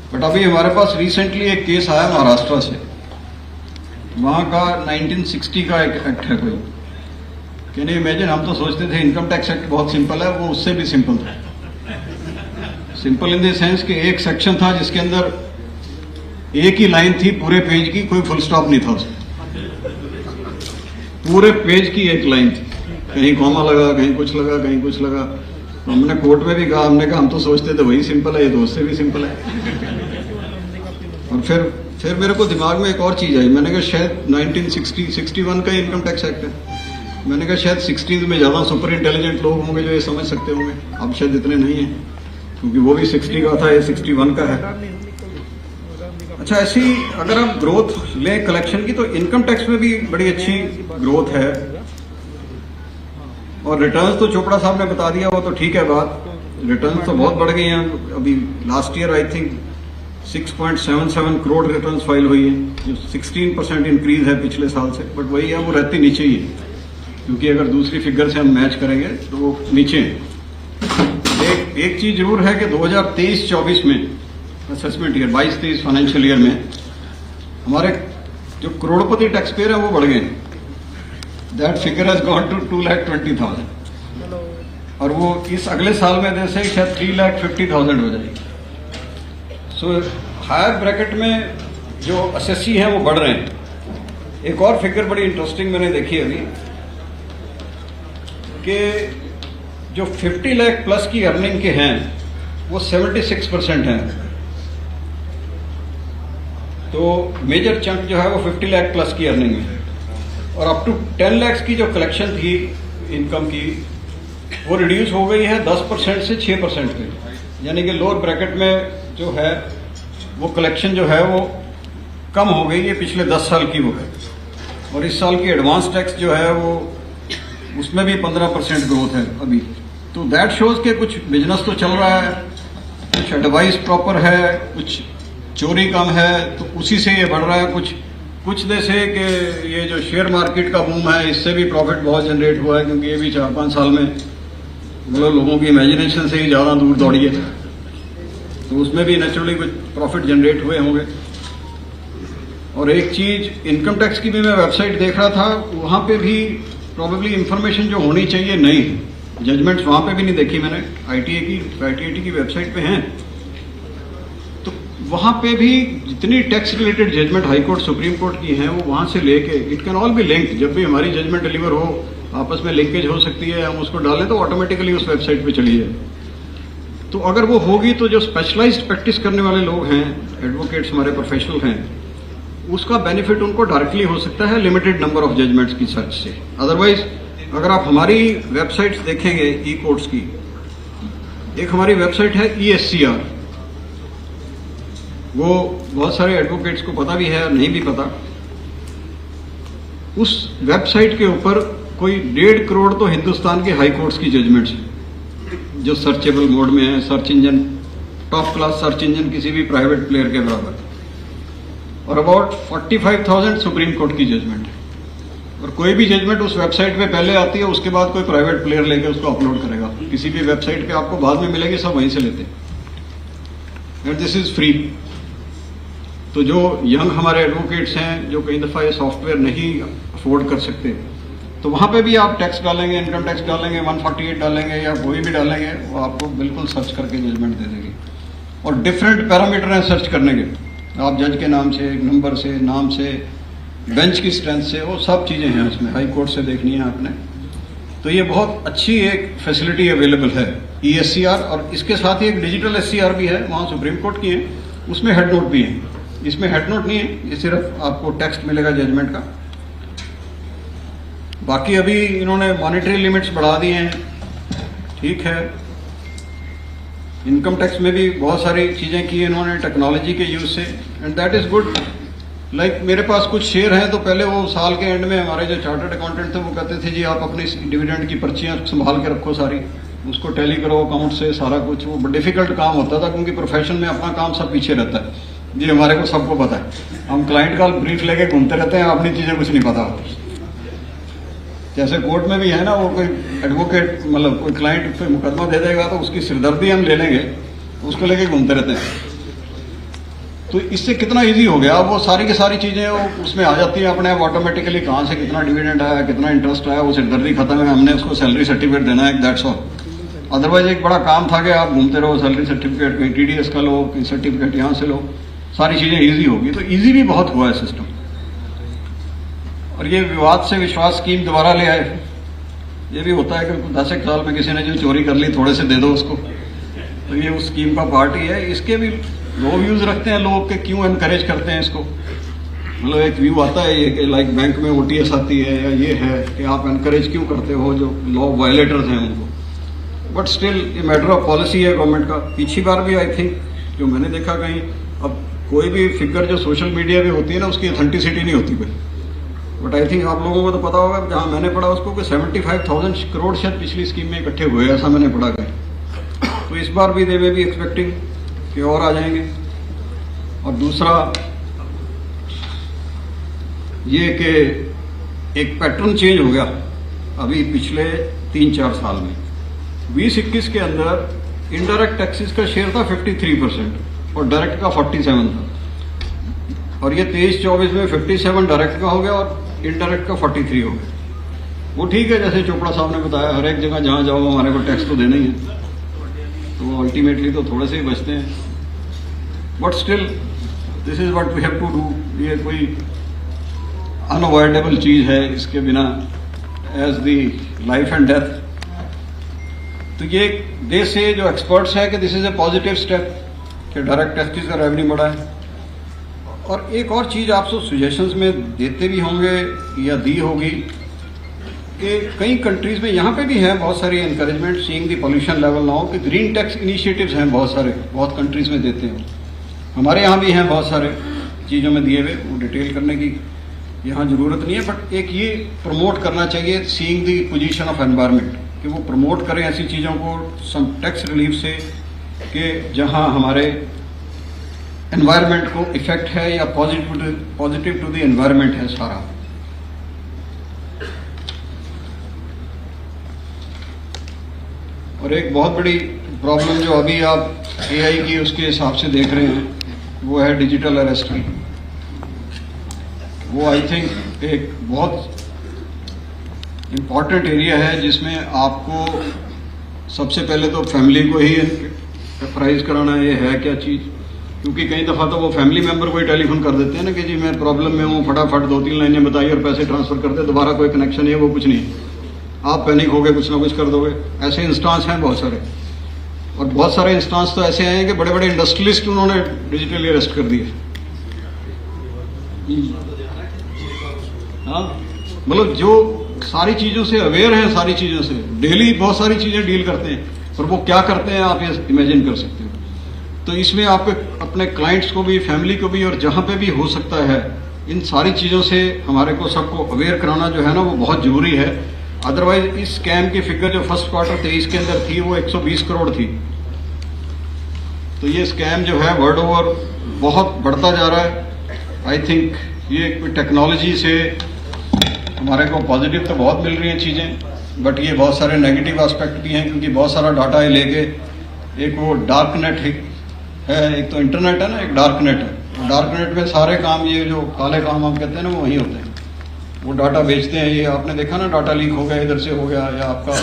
बट अभी हमारे पास रिसेंटली एक केस आया महाराष्ट्र से, वहाँ का 1960 का एक एक्ट है कोई। Can you imagine? हम तो सोचते थे इनकम टैक्स एक्ट बहुत सिंपल है, वो उससे भी सिंपल था। सिंपल इन द सेंस कि एक सेक्शन था जिसके अंदर एक ही लाइन थी पूरे पेज की, कोई फुल स्टॉप नहीं था उसमें, पूरे पेज की एक लाइन थी, कहीं कॉमा लगा, कहीं कुछ लगा, कहीं कुछ लगा। तो हमने कोर्ट में भी कहा, हमने कहा हम तो सोचते थे वही सिंपल है, ये तो उससे भी सिंपल है। और फिर मेरे को दिमाग में एक और चीज आई, मैंने कहा शायद 1961 का इनकम टैक्स एक्ट है, मैंने कहा शायद 60s में ज्यादा सुपर इंटेलिजेंट लोग होंगे जो ये समझ सकते होंगे, अब शायद इतने नहीं है, क्योंकि वो भी 60 का था, ये 61 का है। अच्छा, ऐसी अगर आप ग्रोथ लें कलेक्शन की, तो इनकम टैक्स में भी बड़ी अच्छी ग्रोथ है। और रिटर्न्स तो चोपड़ा साहब ने बता दिया, वो तो ठीक है बात, रिटर्न्स तो बहुत बढ़ गई हैं। अभी last year I think 6.77 crore returns file हुई है, जो 16% इंक्रीज है पिछले साल से। बट वही है, वो रहती नीचे ही है, क्योंकि अगर दूसरी फिगर से हम मैच करेंगे तो वो नीचे है। एक चीज जरूर है कि 2023-24 में असेसमेंट ईयर 22-23 फाइनेंशियल ईयर में हमारे जो करोड़पति टैक्स पेयर है वो बढ़ गए। That figure has gone to 2,20,000। और वो इस अगले साल में जैसे शायद 3,50,000 हो जाएगी। सो हायर ब्रैकेट में जो एसएससी हैं वो बढ़ रहे हैं। एक और फिगर बड़ी इंटरेस्टिंग मैंने देखी अभी कि जो 50 लाख प्लस की अर्निंग के हैं वो 76% हैं। तो मेजर चंक जो है वो 50 लाख प्लस की अर्निंग है, और अप टू 10 लाख की जो कलेक्शन थी इनकम की वो रिड्यूस हो गई है 10% से 6% पे। यानी कि लोअर ब्रैकेट में जो है वो कलेक्शन जो है वो कम हो गई है पिछले 10 साल की वो है। और इस साल की एडवांस टैक्स जो है वो उसमें भी 15% ग्रोथ है अभी। तो दैट शोज के कुछ बिजनेस तो चल रहा है, कुछ एडवाइस प्रॉपर है, कुछ चोरी कम है, तो उसी से ये बढ़ रहा है। कुछ जैसे कि ये जो शेयर मार्केट का बूम है इससे भी प्रॉफिट बहुत जनरेट हुआ है, क्योंकि ये भी 4-5 साल में मतलब लोगों की इमेजिनेशन से ही ज़्यादा दूर दौड़ी है, तो उसमें भी नेचुरली कुछ प्रॉफिट जनरेट हुए होंगे। और एक चीज इनकम टैक्स की भी मैं वेबसाइट देख रहा था, वहाँ पे भी प्रॉबेबली इंफॉर्मेशन जो होनी चाहिए नहीं, जजमेंट्स वहाँ पे भी नहीं देखी मैंने, आईटीएटी की वेबसाइट पे हैं। तो वहाँ पे भी जितनी tax related judgement high court supreme court की हैं वो वहाँ से लेके it can all be linked. जब भी हमारी जजमेंट डिलीवर हो आपस में लिंकेज हो सकती है, हम उसको डालें तो ऑटोमेटिकली उस वेबसाइट पे चली है। तो अगर वो होगी तो जो स्पेशलाइज्ड प्रैक्टिस करने वाले लोग हैं, एडवोकेट्स हमारे प्रोफेशनल हैं, उसका बेनिफिट उनको डायरेक्टली हो सकता है लिमिटेड नंबर ऑफ जजमेंट्स की सर्च से। अदरवाइज अगर आप हमारी वेबसाइट्स देखेंगे ई कोर्ट्स की, एक हमारी वेबसाइट है ESCR, वो बहुत सारे एडवोकेट्स को पता भी है और नहीं भी पता। उस वेबसाइट के ऊपर कोई 1.5 करोड़ तो हिंदुस्तान के हाई कोर्ट्स की जजमेंट्स हैं जो सर्चेबल मोड में है, search engine, top class search engine किसी भी प्राइवेट प्लेयर के बराबर। और अबाउट 45,000 सुप्रीम कोर्ट की जजमेंट है। और कोई भी जजमेंट उस वेबसाइट पे पहले आती है, उसके बाद कोई प्राइवेट प्लेयर लेके उसको अपलोड करेगा। किसी भी वेबसाइट पे आपको बाद में मिलेगी, सब वहीं से लेते हैं। And this is free. तो जो यंग हमारे एडवोकेट्स हैं जो कई दफ़ा ये सॉफ्टवेयर नहीं अफोर्ड कर सकते, तो वहाँ पे भी आप टैक्स डालेंगे, इनकम टैक्स डालेंगे, 148 डालेंगे या कोई भी डालेंगे, वो आपको बिल्कुल सर्च करके जजमेंट दे देगी। और डिफरेंट पैरामीटर हैं सर्च करने के, आप जज के नाम से, नंबर से, नाम से, बेंच की स्ट्रेंथ से, वो सब चीज़ें हैं उसमें। हाई कोर्ट से देखनी है आपने, तो ये बहुत अच्छी एक फैसिलिटी अवेलेबल है ESCR। और इसके साथ ही एक डिजिटल SCR भी है, वहाँ सुप्रीम कोर्ट की है, उसमें हेड नोट भी है। इसमें हेड नोट नहीं है, ये सिर्फ आपको टेक्स्ट मिलेगा जजमेंट का। बाकी अभी इन्होंने मॉनेटरी लिमिट्स बढ़ा दिए हैं, ठीक है। इनकम टैक्स में भी बहुत सारी चीज़ें की इन्होंने टेक्नोलॉजी के यूज़ से, and that is good. Like मेरे पास कुछ शेयर हैं, तो पहले वो साल के एंड में हमारे जो चार्टर्ड अकाउंटेंट थे वो कहते थे जी आप अपनी डिविडेंड की पर्चियाँ संभाल के रखो सारी, उसको टैली करो अकाउंट से सारा कुछ। वो डिफिकल्ट काम होता था, क्योंकि प्रोफेशन में अपना काम सब पीछे रहता है जी, हमारे को सबको पता है, हम क्लाइंट का ब्रीफ लेके घूमते रहते हैं, अपनी चीज़ें कुछ नहीं पता। जैसे कोर्ट में भी है ना, वो कोई एडवोकेट मतलब कोई क्लाइंट पे मुकदमा दे देगा तो उसकी सिरदर्दी हम ले लेंगे, उसको लेके घूमते रहते हैं। तो इससे कितना इजी हो गया, वो सारी की सारी चीज़ें वो उसमें आ जाती हैं अपने आप ऑटोमेटिकली, कहाँ से कितना डिविडेंड आया, कितना इंटरेस्ट आया, वो सिरदर्दी खत्म है, हमने उसको सैलरी सर्टिफिकेट देना है, दैट्स ऑल। अदरवाइज एक बड़ा काम था कि आप घूमते रहो, सैलरी सर्टिफिकेट कहीं TDS का लो, कहीं सर्टिफिकेट यहाँ से लो, सारी चीज़ें ईजी होगी। तो ईजी भी बहुत हुआ है सिस्टम। और ये विवाद से विश्वास स्कीम दोबारा ले आए, ये भी होता है कि 10 एक साल में किसी ने जो चोरी कर ली थोड़े से दे दो उसको, तो ये उस स्कीम का पार्ट ही है। इसके भी लो व्यूज रखते हैं लोग के, क्यों एनकरेज करते हैं इसको। मतलब एक व्यू आता है ये कि लाइक बैंक में OTS आती है, या ये है कि आप एनकरेज क्यों करते हो जो लॉ वायलेटर्स हैं उनको। बट स्टिल ये मैटर ऑफ पॉलिसी है गवर्नमेंट का। पिछली बार भी आई थिंक जो मैंने देखा कहीं, अब कोई भी फिगर जो सोशल मीडिया पे होती है ना, उसकी ऑथेंटिसिटी नहीं होती कोई। बट आई थिंक आप लोगों को तो पता होगा, जहाँ मैंने पढ़ा उसको कि 75,000 करोड़ शायद पिछली स्कीम में इकट्ठे हुए, ऐसा मैंने पढ़ा कहीं। तो इस बार भी दे में भी एक्सपेक्टिंग कि और आ जाएंगे। और दूसरा ये कि एक पैटर्न चेंज हो गया अभी पिछले 3-4 साल में। 2021 के अंदर इनडायरेक्ट टैक्सेस का शेयर था 53% और डायरेक्ट का 47 था। और ये 23-24 में 57 डायरेक्ट का हो गया और इनडायरेक्ट का 43 हो गया। वो ठीक है, जैसे चोपड़ा साहब ने बताया, हर एक जगह जहाँ जाओ हमारे को टैक्स तो देना ही है, तो अल्टीमेटली तो थोड़े से ही बचते हैं, but still this is what we have to do. ये कोई अनअवॉइडेबल चीज़ है, इसके बिना as the life and death. तो ये देश से जो एक्सपर्ट्स हैं कि this is a positive step कि डायरेक्ट टैक्सेस का रेवेन्यू बढ़ा है। और एक और चीज़ आपसे सजेशंस में देते भी होंगे या दी होगी कि कई कंट्रीज में यहाँ पे भी है बहुत सारी encouragement seeing the pollution level now कि ग्रीन टैक्स इनिशिएटिव्स हैं बहुत सारे, बहुत कंट्रीज में देते हैं। हमारे यहाँ भी हैं बहुत सारे चीज़ों में दिए हुए, वो डिटेल करने की यहाँ ज़रूरत नहीं है, बट एक ये प्रमोट करना चाहिए seeing the position of environment, कि वो प्रमोट करें ऐसी चीज़ों को सम टैक्स रिलीफ से कि जहाँ हमारे एनवायरनमेंट को इफेक्ट है या पॉजिटिव टू द एनवायरनमेंट है सारा। और एक बहुत बड़ी प्रॉब्लम जो अभी आप एआई की उसके हिसाब से देख रहे हैं वो है डिजिटल अरेस्ट की। वो आई थिंक एक बहुत इम्पॉर्टेंट एरिया है जिसमें आपको सबसे पहले तो फैमिली को ही अप्राइज कराना ये है क्या चीज़, क्योंकि कई दफ़ा तो वो फैमिली मेंबर को ही टेलीफोन कर देते हैं ना कि जी मैं प्रॉब्लम में हूँ, फटाफट 2-3 लाइनें बताइए और पैसे ट्रांसफ़र कर दे, दोबारा कोई कनेक्शन नहीं है, वो कुछ नहीं है, आप पैनिक हो गए, कुछ ना कुछ कर दोगे। ऐसे इंस्टांस हैं बहुत सारे, और बहुत सारे इंस्टांस तो ऐसे हैं कि बड़े बड़े इंडस्ट्रियलिस्ट उन्होंने डिजिटली अरेस्ट कर दिए। हाँ, मतलब जो सारी चीज़ों से अवेयर हैं, सारी चीज़ों से डेली बहुत सारी चीज़ें डील करते हैं, पर वो क्या करते हैं आप ये इमेजिन कर सकते हो। तो इसमें आपके अपने क्लाइंट्स को भी, फैमिली को भी, और जहाँ पे भी हो सकता है इन सारी चीज़ों से हमारे को सबको अवेयर कराना जो है ना वो बहुत ज़रूरी है। अदरवाइज इस स्कैम की फिगर जो फर्स्ट क्वार्टर 23 के अंदर थी वो 120 करोड़ थी। तो ये स्कैम जो है वर्ल्ड ओवर बहुत बढ़ता जा रहा है। आई थिंक ये टेक्नोलॉजी से हमारे को पॉजिटिव तो बहुत मिल रही हैं चीज़ें, बट ये बहुत सारे नेगेटिव एस्पेक्ट भी हैं, क्योंकि बहुत सारा डाटा है लेके, एक वो डार्क नेट है, एक तो इंटरनेट है ना, एक डार्क नेट है। डार्क नेट में सारे काम, ये जो काले काम हम कहते हैं ना, वो वहीं होते हैं। वो डाटा बेचते हैं, ये आपने देखा ना, डाटा लीक हो गया, इधर से हो गया, या आपका,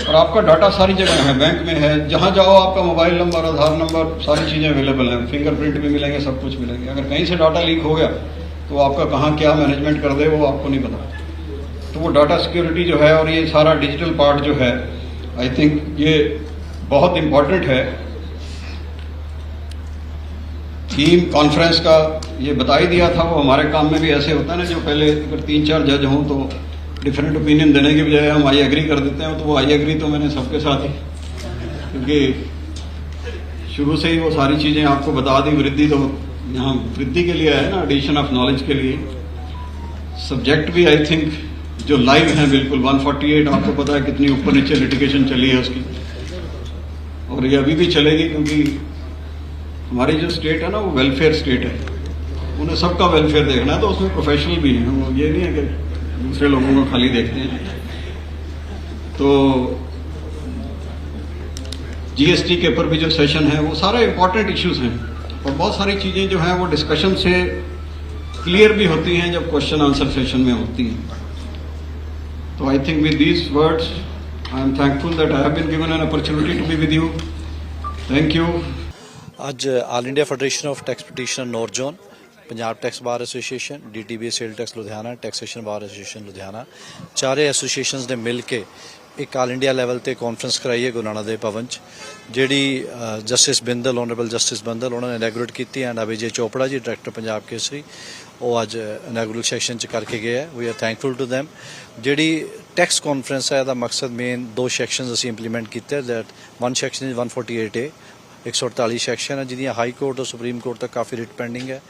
और आपका डाटा सारी जगह है, बैंक में है, जहाँ जाओ आपका मोबाइल नंबर, आधार नंबर, सारी चीज़ें अवेलेबल हैं, फिंगरप्रिंट भी मिलेंगे, सब कुछ मिलेंगे। अगर कहीं से डाटा लीक हो गया तो आपका कहाँ क्या मैनेजमेंट कर दे वो आपको नहीं पता। तो वो डाटा सिक्योरिटी जो है और ये सारा डिजिटल पार्ट जो है, आई थिंक ये बहुत इम्पॉर्टेंट है। थीम कॉन्फ्रेंस का ये बता ही दिया था, वो हमारे काम में भी ऐसे होता है ना, जो पहले अगर 3-4 जज हों तो डिफरेंट ओपिनियन देने के बजाय हम आई एग्री कर देते हैं, तो वो आई एग्री तो मैंने सबके साथ ही, क्योंकि शुरू से ही वो सारी चीज़ें आपको बता दी। वृद्धि तो यहाँ वृद्धि के लिए है ना, एडिशन ऑफ नॉलेज के लिए। सब्जेक्ट भी आई थिंक जो लाइव हैं बिल्कुल 148, आपको पता है कितनी ऊपर नीचे लिटिगेशन चली है उसकी, और ये अभी भी चलेगी, क्योंकि हमारी जो स्टेट है ना वो वेलफेयर स्टेट है, उन्हें सबका वेलफेयर देखना है, तो उसमें प्रोफेशनल भी हैं, वो ये नहीं है कि दूसरे लोगों को खाली देखते हैं। तो जीएसटी के ऊपर भी जो सेशन है वो सारे इंपॉर्टेंट इश्यूज हैं, और बहुत सारी चीज़ें जो हैं वो डिस्कशन से क्लियर भी होती हैं जब क्वेश्चन आंसर सेशन में होती हैं। तो I think with these words I am thankful that I have been given an opportunity to be with you. Thank you.
ਅੱਜ all India federation of tax petitioner north zone, Punjab tax bar association, DTB sale tax Ludhiana, taxation bar association Ludhiana, ਚਾਰੇ associations ਨੇ ਮਿਲ ਕੇ ਇੱਕ all India level ਤੇ conference ਕਰਾਈ ਹੈ ਗੁਰੂ ਨਾਨਕ ਦੇਵ ਭਵਨ 'ਚ, ਜਿਹੜੀ justice Bindal, honourable justice Bindal ਉਹਨਾਂ ਨੇ ਇਨੈਗੋਰੇਟ ਕੀਤੀ, ਐਂਡ ਅਭਿਜੇ ਚੋਪੜਾ ਜੀ ਡਾਇਰੈਕਟਰ ਪੰਜਾਬ ਕੇਸਰੀ, ਉਹ ਅੱਜ ਇਨੈਗੋਰਲ ਸੈਸ਼ਨ 'ਚ ਕਰਕੇ ਗਏ ਹੈ। We are thankful to them. ਜਿਹੜੀ ਟੈਕਸ ਕਾਨਫਰੰਸ ਹੈ ਇਹਦਾ ਮਕਸਦ ਮੇਨ 2 ਸੈਕਸ਼ਨਸ ਅਸੀਂ ਇੰਪਲੀਮੈਂਟ ਕੀਤੇ, that one section is 148A, 148 section ਹੈ ਜਿਹਦੀਆਂ ਹਾਈ ਕੋਰਟ ਤੋਂ ਸੁਪਰੀਮ ਕੋਰਟ ਤੱਕ ਕਾਫੀ ਰਿਟ ਪੈਂਡਿੰਗ ਹੈ।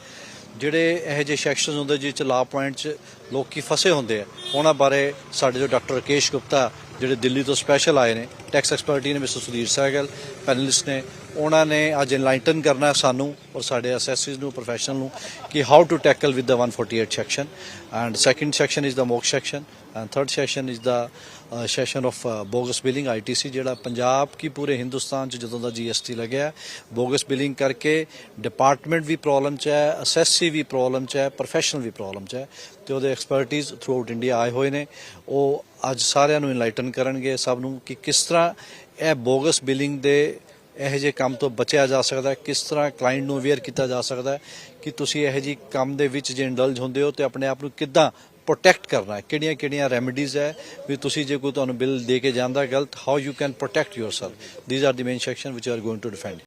ਜਿਹੜੇ ਇਹੋ ਜਿਹੇ ਸੈਕਸ਼ਨ ਹੁੰਦੇ ਜਿਸ 'ਚ ਲਾ ਪੁਆਇੰਟ 'ਚ ਲੋਕੀ ਫਸੇ ਹੁੰਦੇ ਆ, ਉਹਨਾਂ ਬਾਰੇ ਸਾਡੇ ਜੋ ਡਾਕਟਰ ਰਾਕੇਸ਼ ਗੁਪਤਾ ਜਿਹੜੇ ਦਿੱਲੀ ਤੋਂ ਸਪੈਸ਼ਲ ਆਏ ਨੇ, ਟੈਕਸ ਐਕਸਪਰਟੀ ਨੇ ਮਿਸਟਰ ਸੁਧੀਰ ਸਹਿਗਲ, ਪੈਨਲਿਸਟ ਨੇ, ਉਹਨਾਂ ਨੇ ਅੱਜ ਇਨਲਾਈਟਨ ਕਰਨਾ ਸਾਨੂੰ ਔਰ ਸਾਡੇ ਅਸੈਸਿਸ ਨੂੰ, ਪ੍ਰੋਫੈਸ਼ਨਲ ਨੂੰ ਕਿ how to tackle with the 148 section and second section is the mocks section and third section is the session of bogus billing ITC, ਜਿਹੜਾ ਪੰਜਾਬ ਕੀ ਪੂਰੇ ਹਿੰਦੁਸਤਾਨ 'ਚ ਜਦੋਂ ਦਾ GST ਲੱਗਿਆ ਬੋਗਸ ਬਿਲਿੰਗ ਕਰਕੇ ਡਿਪਾਰਟਮੈਂਟ ਵੀ ਪ੍ਰੋਬਲਮ 'ਚ ਹੈ, ਅਸੈਸੀ ਵੀ ਪ੍ਰੋਬਲਮ 'ਚ ਹੈ, ਪ੍ਰੋਫੈਸ਼ਨਲ ਵੀ ਪ੍ਰੋਬਲਮ 'ਚ ਹੈ ਤੇ ਉਹਦੇ ਐਕਸਪਰਟਿਜ਼ ਥਰੂ ਆਊਟ ਇੰਡੀਆ ਆਏ ਹੋਏ ਨੇ। ਉਹ ਅੱਜ ਸਾਰਿਆਂ ਨੂੰ ਇਨਲਾਈਟਨ ਕਰਨਗੇ ਸਭ ਨੂੰ ਕਿ ਕਿਸ ਤਰ੍ਹਾਂ ਇਹ ਬੋਗਸ ਬਿਲਿੰਗ ਦੇ ਇਹੋ ਜਿਹੇ ਕੰਮ ਤੋਂ ਬਚਿਆ ਜਾ ਸਕਦਾ, ਕਿਸ ਤਰ੍ਹਾਂ ਕਲਾਇੰਟ ਨੂੰ ਅਵੇਅਰ ਕੀਤਾ ਜਾ ਸਕਦਾ ਕਿ ਤੁਸੀਂ ਇਹੋ ਜਿਹੀ ਕੰਮ ਦੇ ਵਿੱਚ ਜੇ ਇੰਡਲਜ ਹੁੰਦੇ ਹੋ ਤੇ ਆਪਣੇ ਆਪ ਨੂੰ ਕਿੱਦਾਂ ਪ੍ਰੋਟੈਕਟ ਕਰਨਾ ਹੈ, ਕਿਹੜੀਆਂ ਰੈਮੀਡੀਜ਼ ਹੈ ਵੀ ਤੁਸੀਂ ਜੇ ਕੋਈ ਤੁਹਾਨੂੰ ਬਿੱਲ ਦੇ ਕੇ ਜਾਂਦਾ ਗਲਤ, how you can protect yourself. These are the main section which are going to ਡਿਫੈਂਡ।